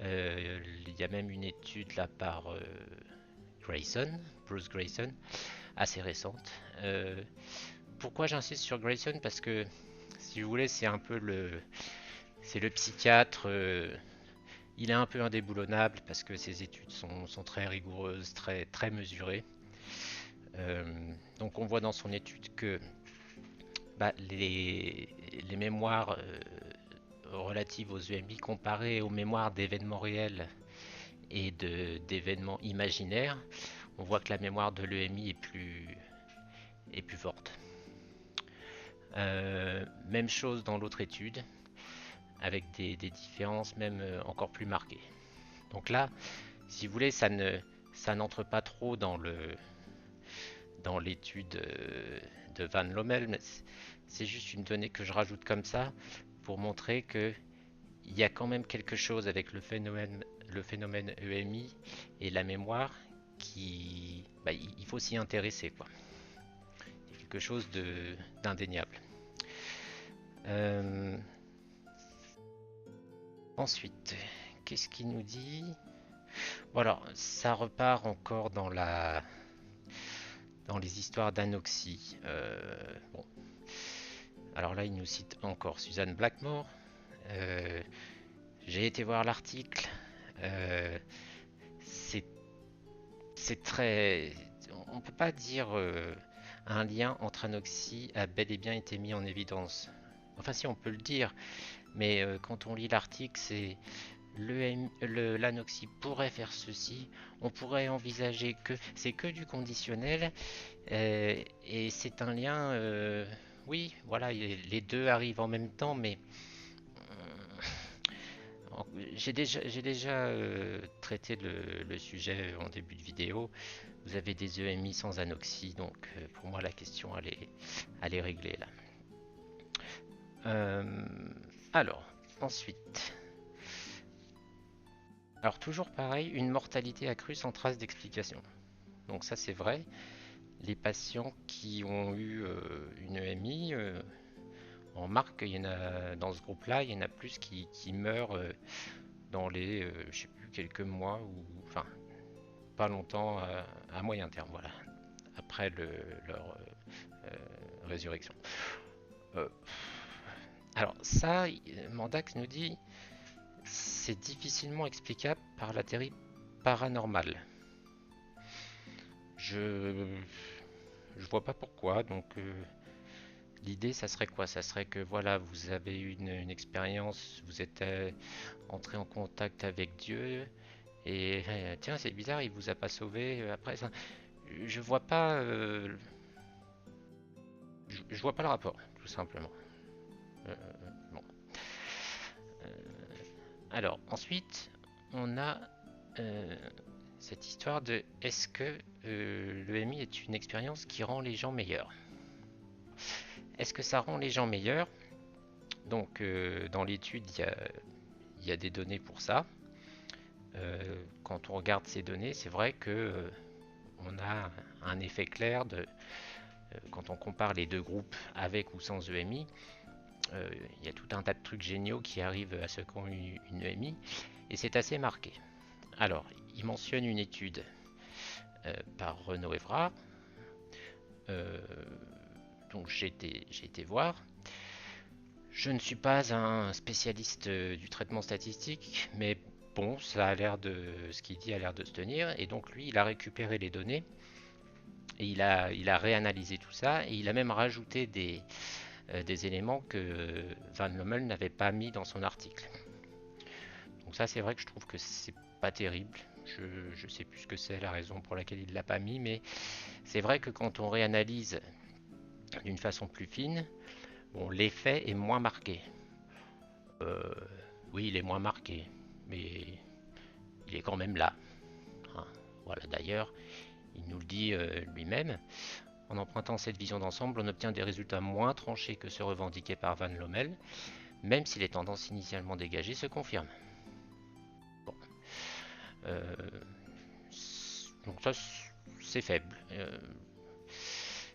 Il y a même une étude là par Grayson, Bruce Grayson, assez récente. Pourquoi j'insiste sur Grayson? Parce que si vous voulez, c'est le psychiatre. Il est un peu indéboulonnable parce que ses études sont très rigoureuses, très, très mesurées. Euh, donc on voit dans son étude que bah, les mémoires relatives aux EMI comparées aux mémoires d'événements réels et d'événements imaginaires, on voit que la mémoire de l'EMI est plus forte. Même chose dans l'autre étude, avec des différences même encore plus marquées. Donc là, si vous voulez, ça n'entre pas trop dans l'étude de Van Lommel, mais c'est juste une donnée que je rajoute comme ça pour montrer que il y a quand même quelque chose avec le phénomène EMI et la mémoire qui, bah, il faut s'y intéresser, quoi. C'est quelque chose d'indéniable. Euh, Ensuite, qu'est-ce qu'il nous dit? Voilà, ça repart encore dans les histoires d'anoxie. Bon, alors là, il nous cite encore Suzanne Blackmore. Euh, j'ai été voir l'article. Euh, c'est très. On peut pas dire un lien entre anoxie a bel et bien été mis en évidence. Enfin, si on peut le dire, mais quand on lit l'article, c'est l'anoxie pourrait faire ceci, on pourrait envisager que c'est que du conditionnel, et c'est un lien, oui, voilà, les deux arrivent en même temps, mais j'ai déjà traité le sujet en début de vidéo. Vous avez des EMI sans anoxie, donc pour moi la question elle est réglée là. Euh, alors, ensuite. Alors toujours pareil, une mortalité accrue sans trace d'explication. Donc ça c'est vrai. Les patients qui ont eu une EMI, on remarque qu'il y en a dans ce groupe-là, il y en a plus qui meurent dans les, je sais plus, quelques mois ou enfin pas longtemps à moyen terme, voilà, après leur résurrection. Euh, alors ça, Mandax nous dit, c'est difficilement explicable par la théorie paranormale. Je je vois pas pourquoi, donc l'idée, ça serait quoi? Ça serait que voilà, vous avez eu une expérience, vous êtes entré en contact avec Dieu, et tiens, c'est bizarre, il vous a pas sauvé après ça. Je vois pas, je vois pas le rapport, tout simplement. Euh, bon. Alors, ensuite, on a euh, cette histoire de est-ce que l'EMI est une expérience qui rend les gens meilleurs? Est-ce que ça rend les gens meilleurs? Donc, dans l'étude, il y a des données pour ça. Quand on regarde ces données, c'est vrai que on a un effet clair quand on compare les deux groupes avec ou sans EMI. Il y a tout un tas de trucs géniaux qui arrivent à ceux qui ont eu une EMI et c'est assez marqué. Alors, il mentionne une étude par Renaud Evrard, euh, donc j'ai été voir. Je ne suis pas un spécialiste du traitement statistique, mais bon, ça a l'air de ce qu'il dit a l'air de se tenir. Et donc lui, il a récupéré les données et il a réanalysé tout ça et il a même rajouté des éléments que Van Lommel n'avait pas mis dans son article. Donc ça, c'est vrai que je trouve que c'est pas terrible. Je sais plus ce que c'est la raison pour laquelle il l'a pas mis, mais c'est vrai que quand on réanalyse d'une façon plus fine, bon, l'effet est moins marqué. Euh, oui, il est moins marqué, mais il est quand même là. Hein. Voilà, d'ailleurs, il nous le dit lui-même. En empruntant cette vision d'ensemble, on obtient des résultats moins tranchés que ceux revendiqués par Van Lommel, même si les tendances initialement dégagées se confirment. Bon. Euh, donc ça, c'est faible.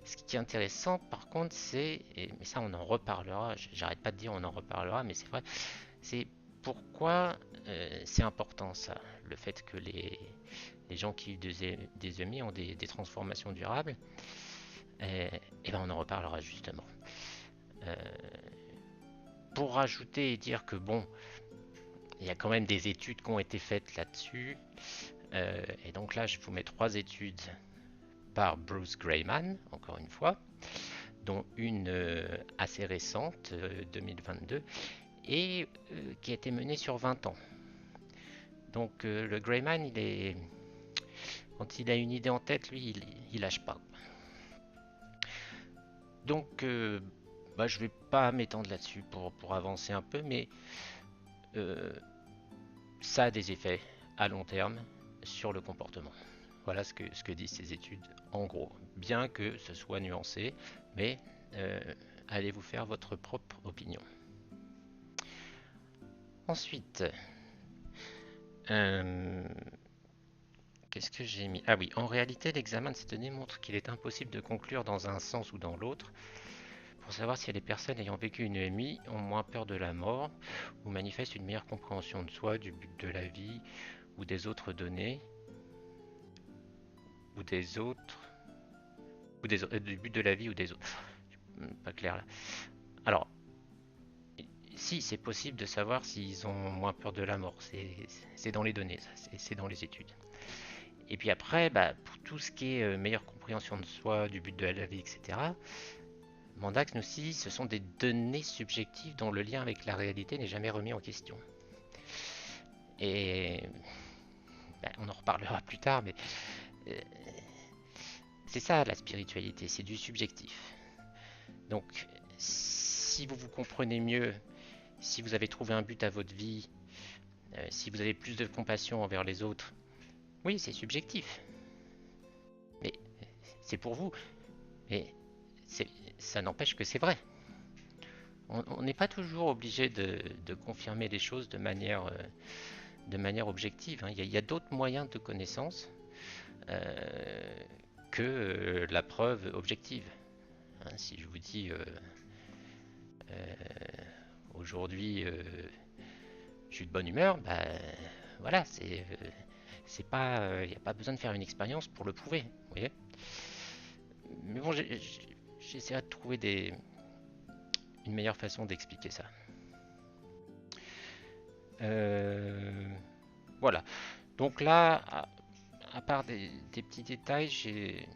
Ce qui est intéressant, par contre, mais ça on en reparlera, j'arrête pas de dire on en reparlera, mais c'est vrai, c'est pourquoi c'est important ça, le fait que les gens qui ont des EMI ont des transformations durables, et ben on en reparlera justement. Euh, pour rajouter et dire que bon, il y a quand même des études qui ont été faites là-dessus, et donc là je vous mets 3 études par Bruce Greyman, encore une fois, dont une assez récente, 2022, et qui a été menée sur 20 ans. Donc le Greyman, quand il a une idée en tête, lui, il lâche pas. Donc bah, je vais pas m'étendre là-dessus pour avancer un peu, mais euh, ça a des effets à long terme sur le comportement. Voilà ce que disent ces études en gros. Bien que ce soit nuancé, mais euh, allez vous faire votre propre opinion. Ensuite, euh, qu'est-ce que j'ai mis? Ah oui, en réalité, l'examen de ces données montre qu'il est impossible de conclure dans un sens ou dans l'autre pour savoir si les personnes ayant vécu une EMI ont moins peur de la mort ou manifestent une meilleure compréhension de soi, du but de la vie ou des autres données ou des autres du but de la vie ou des autres. Pas clair là. Alors, si c'est possible de savoir s'ils ont moins peur de la mort, c'est dans les données, c'est dans les études. Et puis après, bah, pour tout ce qui est meilleure compréhension de soi, du but de la vie, etc., Mandax nous dit ce sont des données subjectives dont le lien avec la réalité n'est jamais remis en question. Et bah, on en reparlera plus tard, mais euh, c'est ça la spiritualité, c'est du subjectif. Donc si vous vous comprenez mieux, si vous avez trouvé un but à votre vie, si vous avez plus de compassion envers les autres, oui, c'est subjectif. Mais c'est pour vous. Mais ça n'empêche que c'est vrai. On n'est pas toujours obligé de confirmer les choses de manière objective. Hein. Il y a d'autres moyens de connaissance euh, que la preuve objective. Hein, si je vous dis aujourd'hui je suis de bonne humeur, bah, voilà, C'est pas, y a pas besoin de faire une expérience pour le prouver, vous voyez. Mais bon, j'essaierai de trouver une meilleure façon d'expliquer ça. Euh, voilà. Donc là, à part des petits détails, j'ai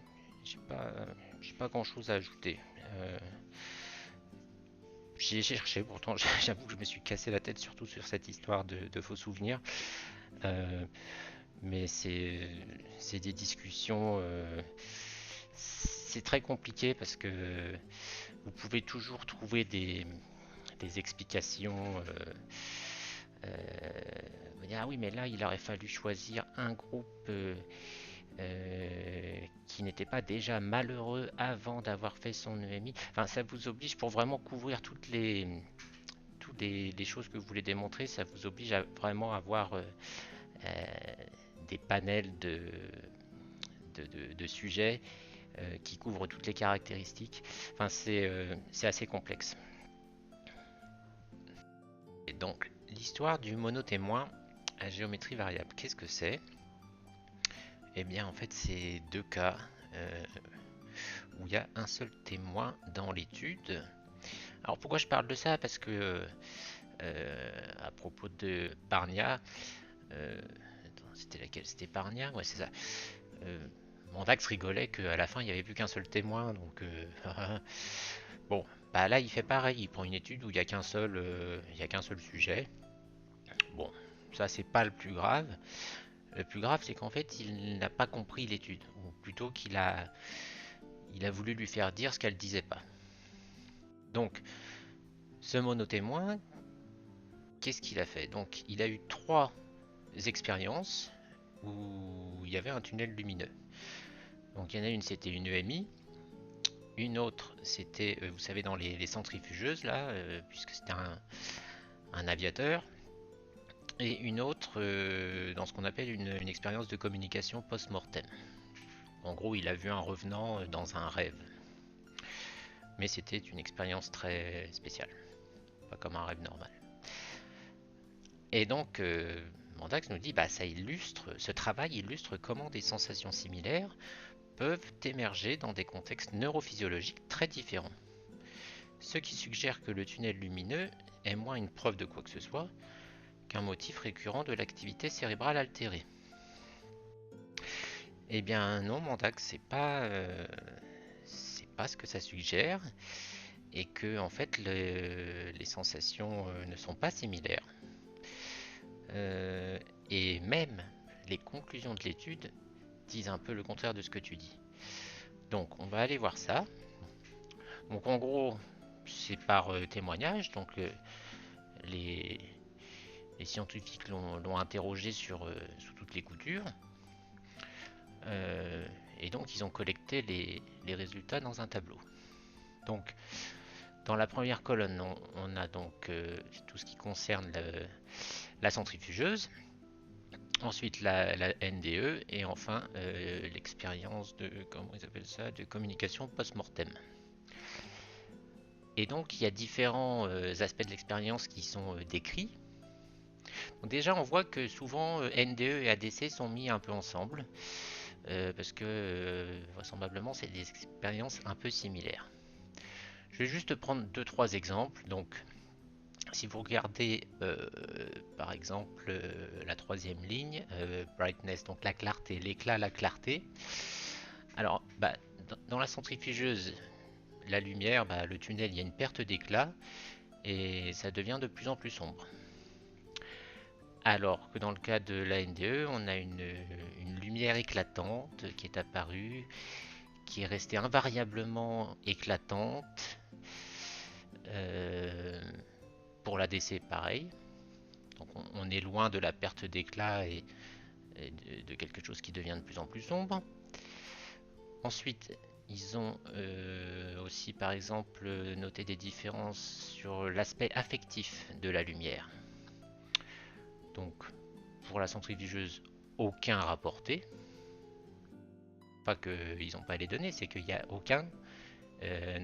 pas, j'ai pas grand-chose à ajouter. Euh, J'y ai cherché, pourtant j'avoue que je me suis cassé la tête surtout sur cette histoire de faux souvenirs. Euh, mais c'est des discussions. C'est très compliqué parce que vous pouvez toujours trouver des explications. Vous dire, ah oui, mais là il aurait fallu choisir un groupe qui n'était pas déjà malheureux avant d'avoir fait son EMI. Enfin, ça vous oblige pour vraiment couvrir toutes les choses que vous voulez démontrer, ça vous oblige à vraiment avoir euh, des panels de sujets qui couvrent toutes les caractéristiques. Enfin, c'est assez complexe. Et donc, l'histoire du monotémoin à géométrie variable, qu'est-ce que c'est? Eh bien, en fait, c'est deux cas où il y a un seul témoin dans l'étude. Alors, pourquoi je parle de ça? Parce que, à propos de Barnia, c'était laquelle? C'était Barnia? Ouais, c'est ça. Euh, Mandax rigolait qu'à la fin, il n'y avait plus qu'un seul témoin. Donc, bon, bah là, il fait pareil. Il prend une étude où il y a qu'un seul sujet. Bon, ça, c'est pas le plus grave. Le plus grave, c'est qu'en fait, il n'a pas compris l'étude. Ou plutôt il a voulu lui faire dire ce qu'elle disait pas. Donc, ce monotémoin, qu'est-ce qu'il a fait? Donc, il a eu trois expériences où il y avait un tunnel lumineux. Donc, il y en a une, c'était une EMI. Une autre, c'était, vous savez, dans les centrifugeuses, là, puisque c'était un aviateur. Et une autre, dans ce qu'on appelle une expérience de communication post-mortem. En gros, il a vu un revenant dans un rêve. Mais c'était une expérience très spéciale, pas comme un rêve normal. Et donc, Mandax nous dit, bah, ce travail illustre comment des sensations similaires peuvent émerger dans des contextes neurophysiologiques très différents. Ce qui suggère que le tunnel lumineux est moins une preuve de quoi que ce soit qu'un motif récurrent de l'activité cérébrale altérée. Eh bien non, Mandax, c'est pas ce que ça suggère, et que en fait les sensations ne sont pas similaires. Euh, et même les conclusions de l'étude disent un peu le contraire de ce que tu dis. Donc on va aller voir ça. Donc en gros, c'est par témoignage. Donc les, les scientifiques l'ont interrogé sous toutes les coutures. Et donc ils ont collecté les résultats dans un tableau. Donc dans la première colonne, on a donc tout ce qui concerne la centrifugeuse. Ensuite, la NDE et enfin l'expérience comment ils appellent ça, de communication post-mortem. Et donc, il y a différents aspects de l'expérience qui sont décrits. Donc déjà, on voit que souvent NDE et ADC sont mis un peu ensemble parce que vraisemblablement, c'est des expériences un peu similaires. Je vais juste prendre deux trois exemples. Donc, si vous regardez par exemple la troisième ligne, brightness, donc la clarté, l'éclat, la clarté. Alors, bah, dans la centrifugeuse, la lumière, bah, le tunnel, il y a une perte d'éclat et ça devient de plus en plus sombre. Alors que dans le cas de la NDE, on a une lumière éclatante qui est apparue, qui est restée invariablement éclatante. Euh, pour la DC, pareil. Donc on est loin de la perte d'éclat et de quelque chose qui devient de plus en plus sombre. Ensuite, ils ont aussi, par exemple, noté des différences sur l'aspect affectif de la lumière. Donc, pour la centrifugeuse, aucun rapporté. Pas qu'ils n'ont pas les données, c'est qu'il n'y a aucun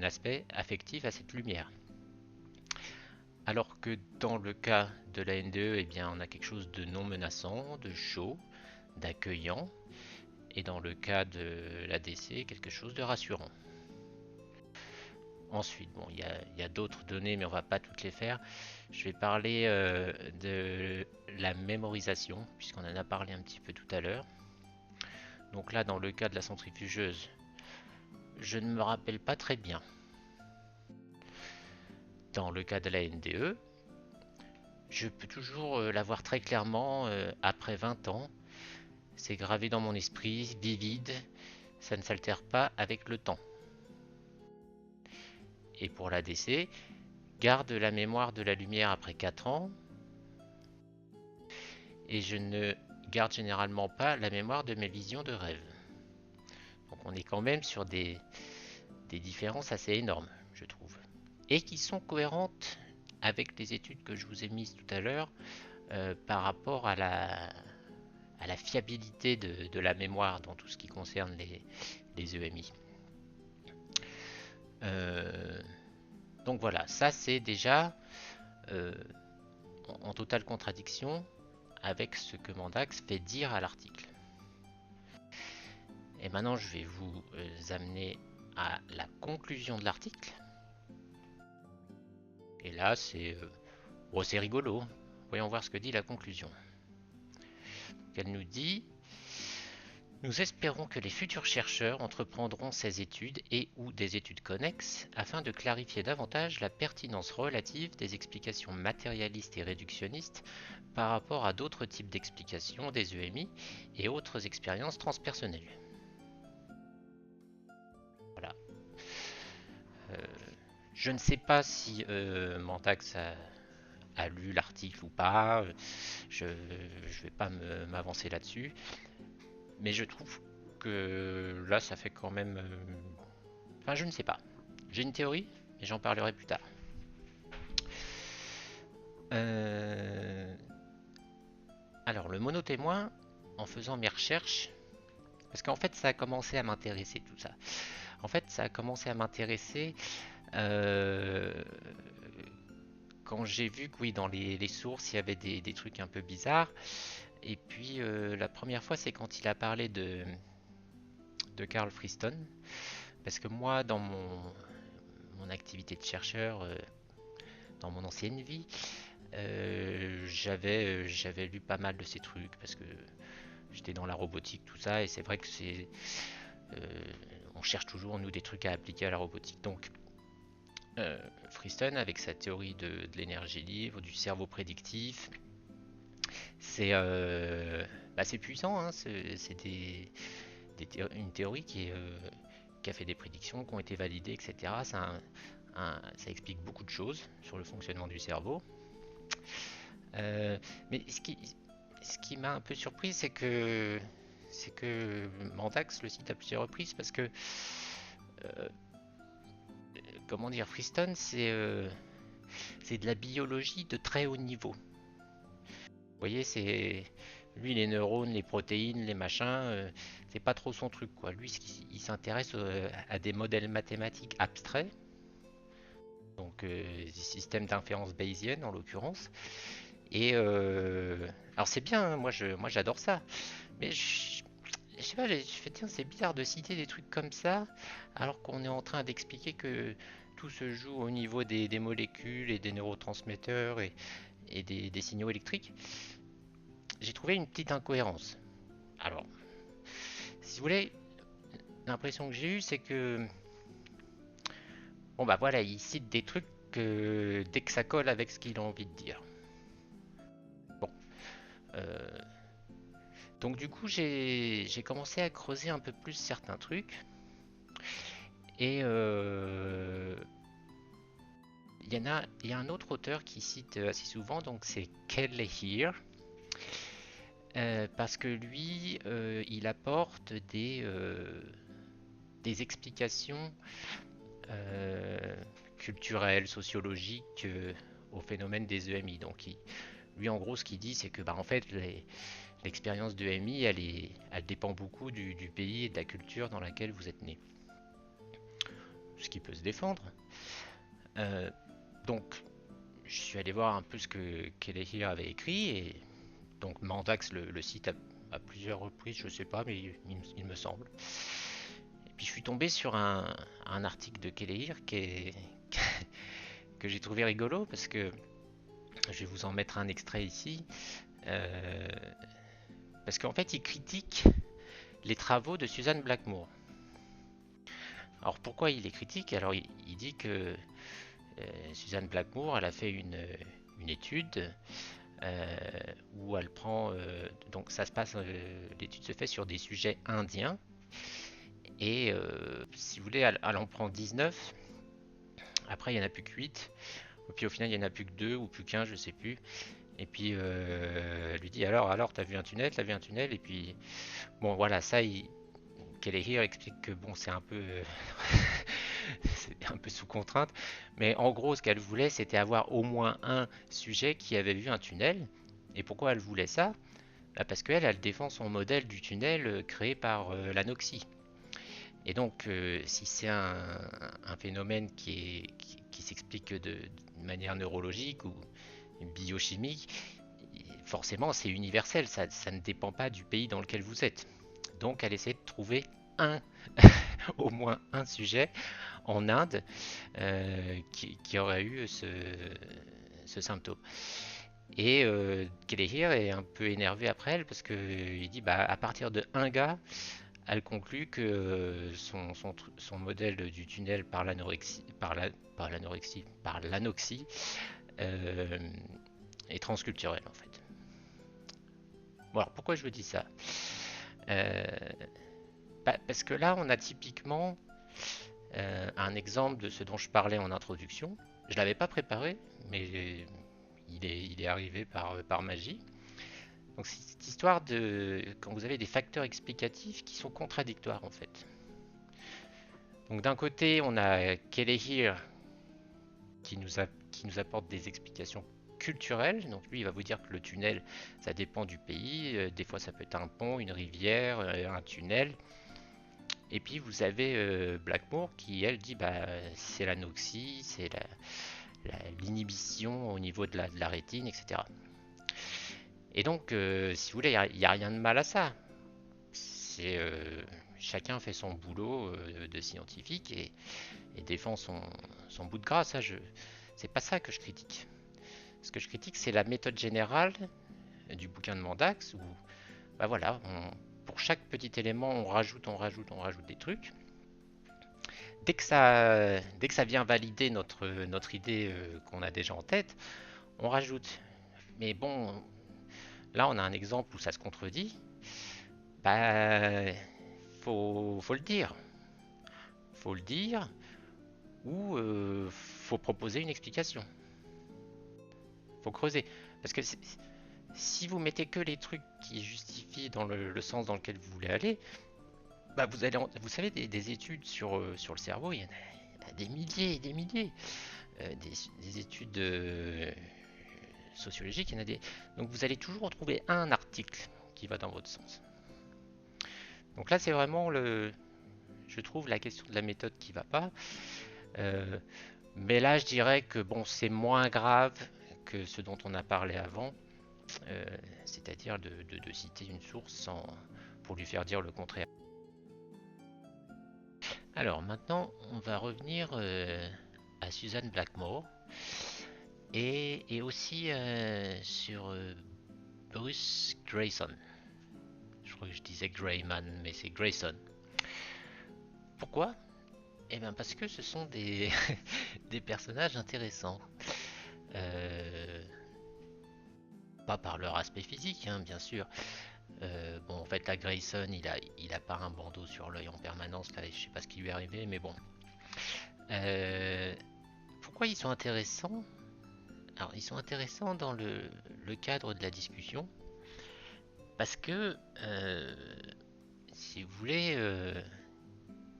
aspect affectif à cette lumière. Alors que dans le cas de la NDE, eh bien, on a quelque chose de non menaçant, de chaud, d'accueillant, et dans le cas de l'ADC, quelque chose de rassurant. Ensuite, bon, il y a d'autres données, mais on va pas toutes les faire. Je vais parler de la mémorisation, puisqu'on en a parlé un petit peu tout à l'heure. Donc là, dans le cas de la centrifugeuse, je ne me rappelle pas très bien. Dans le cas de la NDE, je peux toujours la voir très clairement après 20 ans. C'est gravé dans mon esprit, vivide, ça ne s'altère pas avec le temps. Et pour l'ADC, garde la mémoire de la lumière après 4 ans, et je ne garde généralement pas la mémoire de mes visions de rêve. Donc on est quand même sur des différences assez énormes, je trouve. Et qui sont cohérentes avec les études que je vous ai mises tout à l'heure par rapport à la fiabilité de la mémoire dans tout ce qui concerne les EMI. Donc voilà, ça c'est déjà en totale contradiction avec ce que Mandax fait dire à l'article. Et maintenant je vais vous amener à la conclusion de l'article. Et là c'est rigolo. Voyons voir ce que dit la conclusion. Elle nous dit: nous espérons que les futurs chercheurs entreprendront ces études et ou des études connexes afin de clarifier davantage la pertinence relative des explications matérialistes et réductionnistes par rapport à d'autres types d'explications des EMI et autres expériences transpersonnelles. Voilà. Je ne sais pas si Mandax a lu l'article ou pas. Je ne vais pas m'avancer là-dessus. Mais je trouve que là, ça fait quand même... Enfin, je ne sais pas. J'ai une théorie, mais j'en parlerai plus tard. Alors, le monotémoin, en faisant mes recherches, parce qu'en fait, ça a commencé à m'intéresser tout ça. En fait, ça a commencé à m'intéresser quand j'ai vu que oui, dans les sources, il y avait des trucs un peu bizarres. Et puis, la première fois, c'est quand il a parlé de Carl Friston. Parce que moi, dans mon activité de chercheur, dans mon ancienne vie, j'avais lu pas mal de ces trucs parce que j'étais dans la robotique, tout ça, et c'est vrai que on cherche toujours nous des trucs à appliquer à la robotique. Donc, Friston avec sa théorie de l'énergie libre, du cerveau prédictif, c'est puissant, hein, c'est une théorie qui a fait des prédictions, qui ont été validées, etc. Ça explique beaucoup de choses sur le fonctionnement du cerveau. Mais ce qui m'a un peu surpris, c'est que Mandax le cite à plusieurs reprises parce que comment dire, Friston, c'est de la biologie de très haut niveau. Vous voyez, c'est lui les neurones, les protéines, les machins, c'est pas trop son truc quoi. Lui, il s'intéresse à des modèles mathématiques abstraits, donc des systèmes d'inférence bayésienne en l'occurrence. Et alors c'est bien, hein, moi j'adore ça, mais je sais pas, je fais tiens, c'est bizarre de citer des trucs comme ça alors qu'on est en train d'expliquer que tout se joue au niveau des molécules et des neurotransmetteurs et des signaux électriques. J'ai trouvé une petite incohérence. Alors, si vous voulez, l'impression que j'ai eue, c'est que bon bah voilà, il cite des trucs dès que ça colle avec ce qu'il a envie de dire. Bon, euh, donc du coup, j'ai commencé à creuser un peu plus certains trucs. Et il y a un autre auteur qui cite assez souvent, donc c'est Kelly Here. Parce que lui, il apporte des explications culturelles, sociologiques au phénomène des EMI. Donc lui, en gros, ce qu'il dit, c'est que bah, en fait, l'expérience d'EMI, elle dépend beaucoup du pays et de la culture dans laquelle vous êtes né. Ce qui peut se défendre. Donc, je suis allé voir un peu ce que Kelleher avait écrit, et donc Mandax le cite à plusieurs reprises, je sais pas, mais il me semble. Et puis je suis tombé sur un article de Kelleher que j'ai trouvé rigolo parce que je vais vous en mettre un extrait ici. Euh, Parce qu'en fait, il critique les travaux de Suzanne Blackmore. Alors pourquoi il les critique? Alors il dit que Suzanne Blackmore, elle a fait une étude euh, où elle prend, donc ça se passe, l'étude se fait sur des sujets indiens et si vous voulez, elle en prend 19. Après il n'y en a plus que 8. Et puis au final il n'y en a plus que 2 ou plus qu'un, je sais plus. Et puis elle lui dit alors t'as vu un tunnel, t'as vu un tunnel. Et puis bon voilà, ça Kelleher explique que bon c'est un peu c'est un peu sous contrainte, mais en gros ce qu'elle voulait c'était avoir au moins un sujet qui avait vu un tunnel. Et pourquoi elle voulait ça? Bah, parce qu'elle elle défend son modèle du tunnel créé par l'anoxie. Et donc si c'est un phénomène qui s'explique de manière neurologique ou biochimique, forcément c'est universel, ça ne dépend pas du pays dans lequel vous êtes. Donc elle essaie de trouver un, au moins un sujet en Inde qui aurait eu ce symptôme. Et Kelleher est un peu énervé après elle parce qu'il dit bah, à partir de un gars, elle conclut que son modèle du tunnel par l'anorexie, par l'anoxie, euh, est transculturel en fait. Bon, alors pourquoi je vous dis ça? Euh, Parce que là, on a typiquement un exemple de ce dont je parlais en introduction. Je ne l'avais pas préparé, mais il est arrivé par magie. Donc c'est cette histoire de quand vous avez des facteurs explicatifs qui sont contradictoires en fait. Donc d'un côté, on a Kelleher qui nous apporte des explications culturelles. Donc lui, il va vous dire que le tunnel, ça dépend du pays. Des fois, ça peut être un pont, une rivière, un tunnel. Et puis vous avez Blackmore qui, elle, dit bah c'est l'anoxie, c'est l'inhibition au niveau de la rétine, etc. Et donc, si vous voulez, il n'y a rien de mal à ça. C'est chacun fait son boulot de scientifique et défend son bout de gras. Ça, c'est pas ça que je critique. Ce que je critique, c'est la méthode générale du bouquin de Mandax où, bah voilà, pour chaque petit élément, on rajoute, on rajoute, on rajoute des trucs. Dès que ça vient valider notre idée qu'on a déjà en tête, on rajoute. Mais bon, là, on a un exemple où ça se contredit. Bah, faut le dire. Faut le dire ou faut proposer une explication. Faut creuser. Parce que si vous mettez que les trucs qui justifient dans le sens dans lequel vous voulez aller, bah vous savez, des études sur le cerveau, il y en a des milliers et des milliers. Des études sociologiques, il y en a des. Donc vous allez toujours trouver un article qui va dans votre sens. Donc là, c'est vraiment je trouve la question de la méthode qui va pas. Euh, mais là, je dirais que bon, c'est moins grave que ce dont on a parlé avant, euh, c'est-à-dire de citer une source pour lui faire dire le contraire. Alors maintenant, on va revenir à Suzanne Blackmore et aussi sur Bruce Grayson. Je crois que je disais Grayman, mais c'est Grayson. Pourquoi? Eh bien parce que ce sont des personnages intéressants. Euh, Pas par leur aspect physique, hein, bien sûr. Bon, en fait, la Grayson, il a pas un bandeau sur l'œil en permanence. Là, je sais pas ce qui lui est arrivé, mais bon. Euh, Pourquoi ils sont intéressants? Alors, ils sont intéressants dans le cadre de la discussion, parce que, si vous voulez,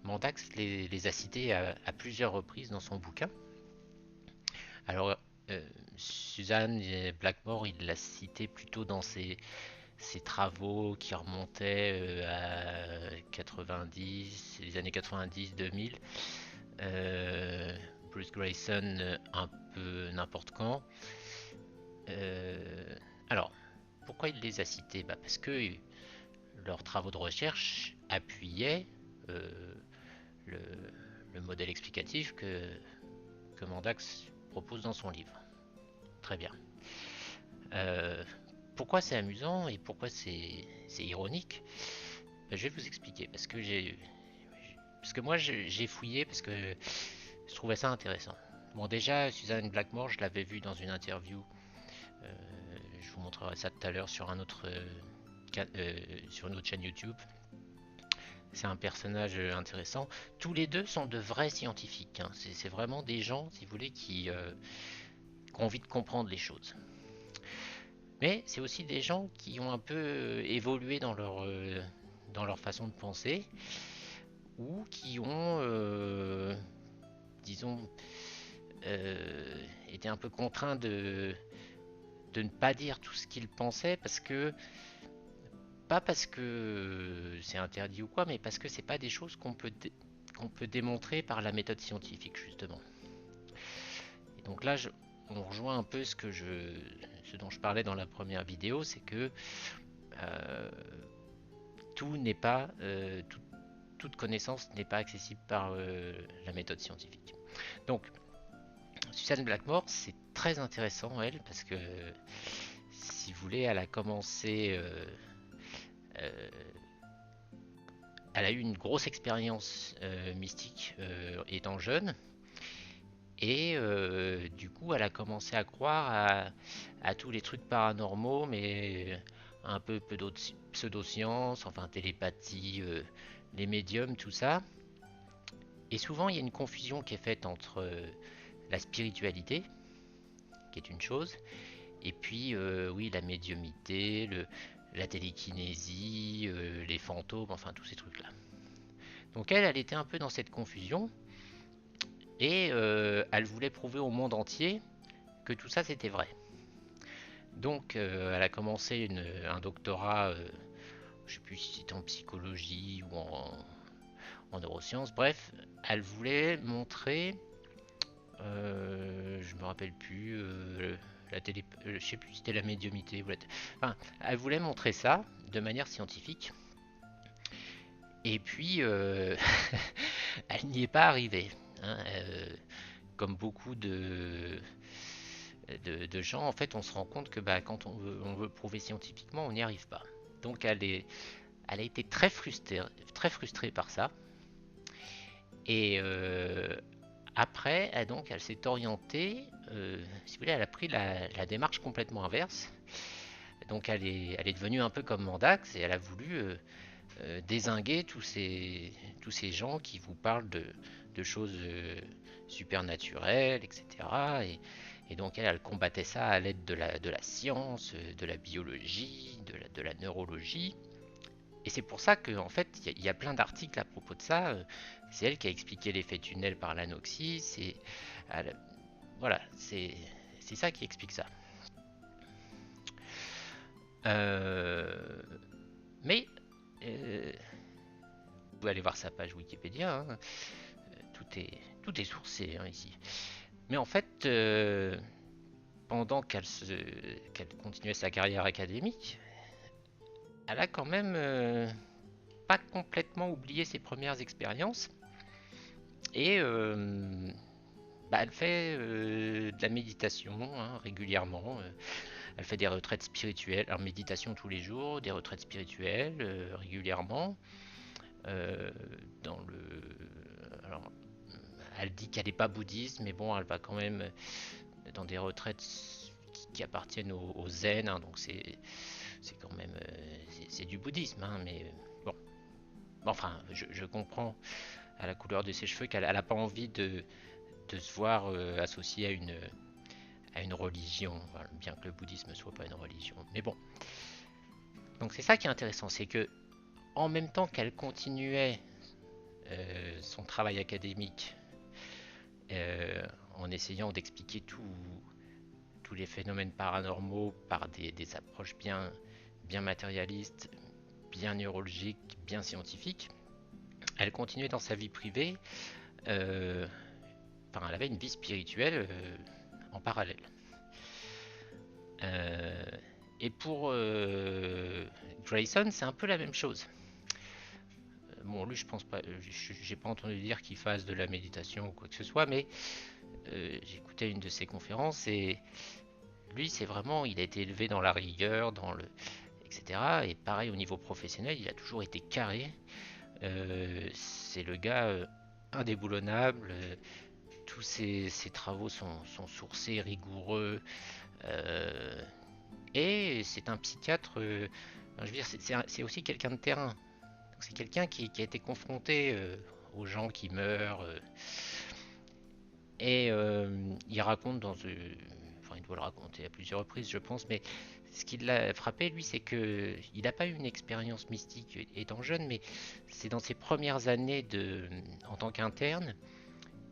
Mandax les a cités à plusieurs reprises dans son bouquin. Alors, Suzanne Blackmore, il l'a cité plutôt dans ses travaux qui remontaient à 90, les années 90-2000. Bruce Grayson, un peu n'importe quand. Alors, pourquoi il les a cités? Bah parce que leurs travaux de recherche appuyaient euh, le, le modèle explicatif que Mandax propose dans son livre. Très bien. Euh, Pourquoi c'est amusant et pourquoi c'est ironique? Je vais vous expliquer parce que moi j'ai fouillé parce que je trouvais ça intéressant. Bon, déjà Suzanne Blackmore, je l'avais vue dans une interview. euh, je vous montrerai ça tout à l'heure sur sur une autre chaîne YouTube. C'est un personnage intéressant. Tous les deux sont de vrais scientifiques, hein. C'est vraiment des gens, si vous voulez, qui ont envie de comprendre les choses. Mais c'est aussi des gens qui ont un peu évolué dans leur façon de penser ou qui ont, disons, été un peu contraints de ne pas dire tout ce qu'ils pensaient pas parce que c'est interdit ou quoi, mais parce que c'est pas des choses qu'on peut démontrer par la méthode scientifique justement. Et donc là, on rejoint un peu ce dont je parlais dans la première vidéo, c'est que euh, tout n'est pas, toute connaissance n'est pas accessible par la méthode scientifique. Donc, Suzanne Blackmore, c'est très intéressant, elle, parce que, si vous voulez, euh, elle a eu une grosse expérience mystique étant jeune, et du coup, elle a commencé à croire à tous les trucs paranormaux, mais un peu pseudo-sciences, enfin télépathie, les médiums, tout ça. Et souvent, il y a une confusion qui est faite entre la spiritualité, qui est une chose, et puis, oui, la médiumité, la télékinésie, les fantômes, enfin tous ces trucs-là. Donc elle était un peu dans cette confusion, et elle voulait prouver au monde entier que tout ça c'était vrai. Donc elle a commencé un doctorat, je ne sais plus si c'était en psychologie ou en neurosciences, bref, elle voulait montrer, je me rappelle plus, je sais plus si c'était la médiumité, enfin, elle voulait montrer ça de manière scientifique, et puis elle n'y est pas arrivée, hein, comme beaucoup de gens, en fait, on se rend compte que bah, quand on veut prouver scientifiquement, on n'y arrive pas. Donc elle a été très frustrée par ça. Et après, elle s'est orientée, si vous voulez, elle a pris la démarche complètement inverse. Donc elle est devenue un peu comme Mandax et elle a voulu dézinguer tous ces gens qui vous parlent de choses supernaturelles, etc. Et donc elle combattait ça à l'aide de la science, de la biologie, de la neurologie. Et c'est pour ça qu'en fait, il y a plein d'articles à propos de ça. C'est elle qui a expliqué l'effet tunnel par l'anoxie. Voilà, c'est ça qui explique ça. Euh, mais vous pouvez aller voir sa page Wikipédia, hein. Tout est sourcé, hein, ici. Mais en fait, pendant qu'elle continuait sa carrière académique, elle a quand même pas complètement oublié ses premières expériences. Et bah, elle fait de la méditation, hein, régulièrement. Elle fait des retraites spirituelles, alors méditation tous les jours, des retraites spirituelles régulièrement. Euh, dans le, alors, elle dit qu'elle n'est pas bouddhiste, mais bon, elle va quand même dans des retraites qui appartiennent au zen, hein, donc c'est quand même c'est du bouddhisme, hein, mais bon, enfin, je comprends à la couleur de ses cheveux qu'elle n'a pas envie de se voir associée à une religion, voilà, bien que le bouddhisme ne soit pas une religion. Mais bon, donc c'est ça qui est intéressant, c'est que en même temps qu'elle continuait son travail académique en essayant d'expliquer tous les phénomènes paranormaux par des approches bien matérialistes, bien neurologiques, bien scientifiques, elle continuait dans sa vie privée. euh, Enfin, elle avait une vie spirituelle en parallèle. Euh, et pour Grayson, c'est un peu la même chose. Bon, lui, je pense pas, j'ai pas entendu dire qu'il fasse de la méditation ou quoi que ce soit, mais j'écoutais une de ses conférences et lui, c'est vraiment, il a été élevé dans la rigueur, etc. Et pareil au niveau professionnel, il a toujours été carré. C'est le gars indéboulonnable. Tous ses travaux sont sourcés, rigoureux. euh, et c'est un psychiatre. Je veux dire, c'est aussi quelqu'un de terrain. C'est quelqu'un qui a été confronté aux gens qui meurent. Il raconte enfin, il doit le raconter à plusieurs reprises, je pense, mais ce qui l'a frappé, lui, c'est que il n'a pas eu une expérience mystique étant jeune, mais c'est dans ses premières années en tant qu'interne,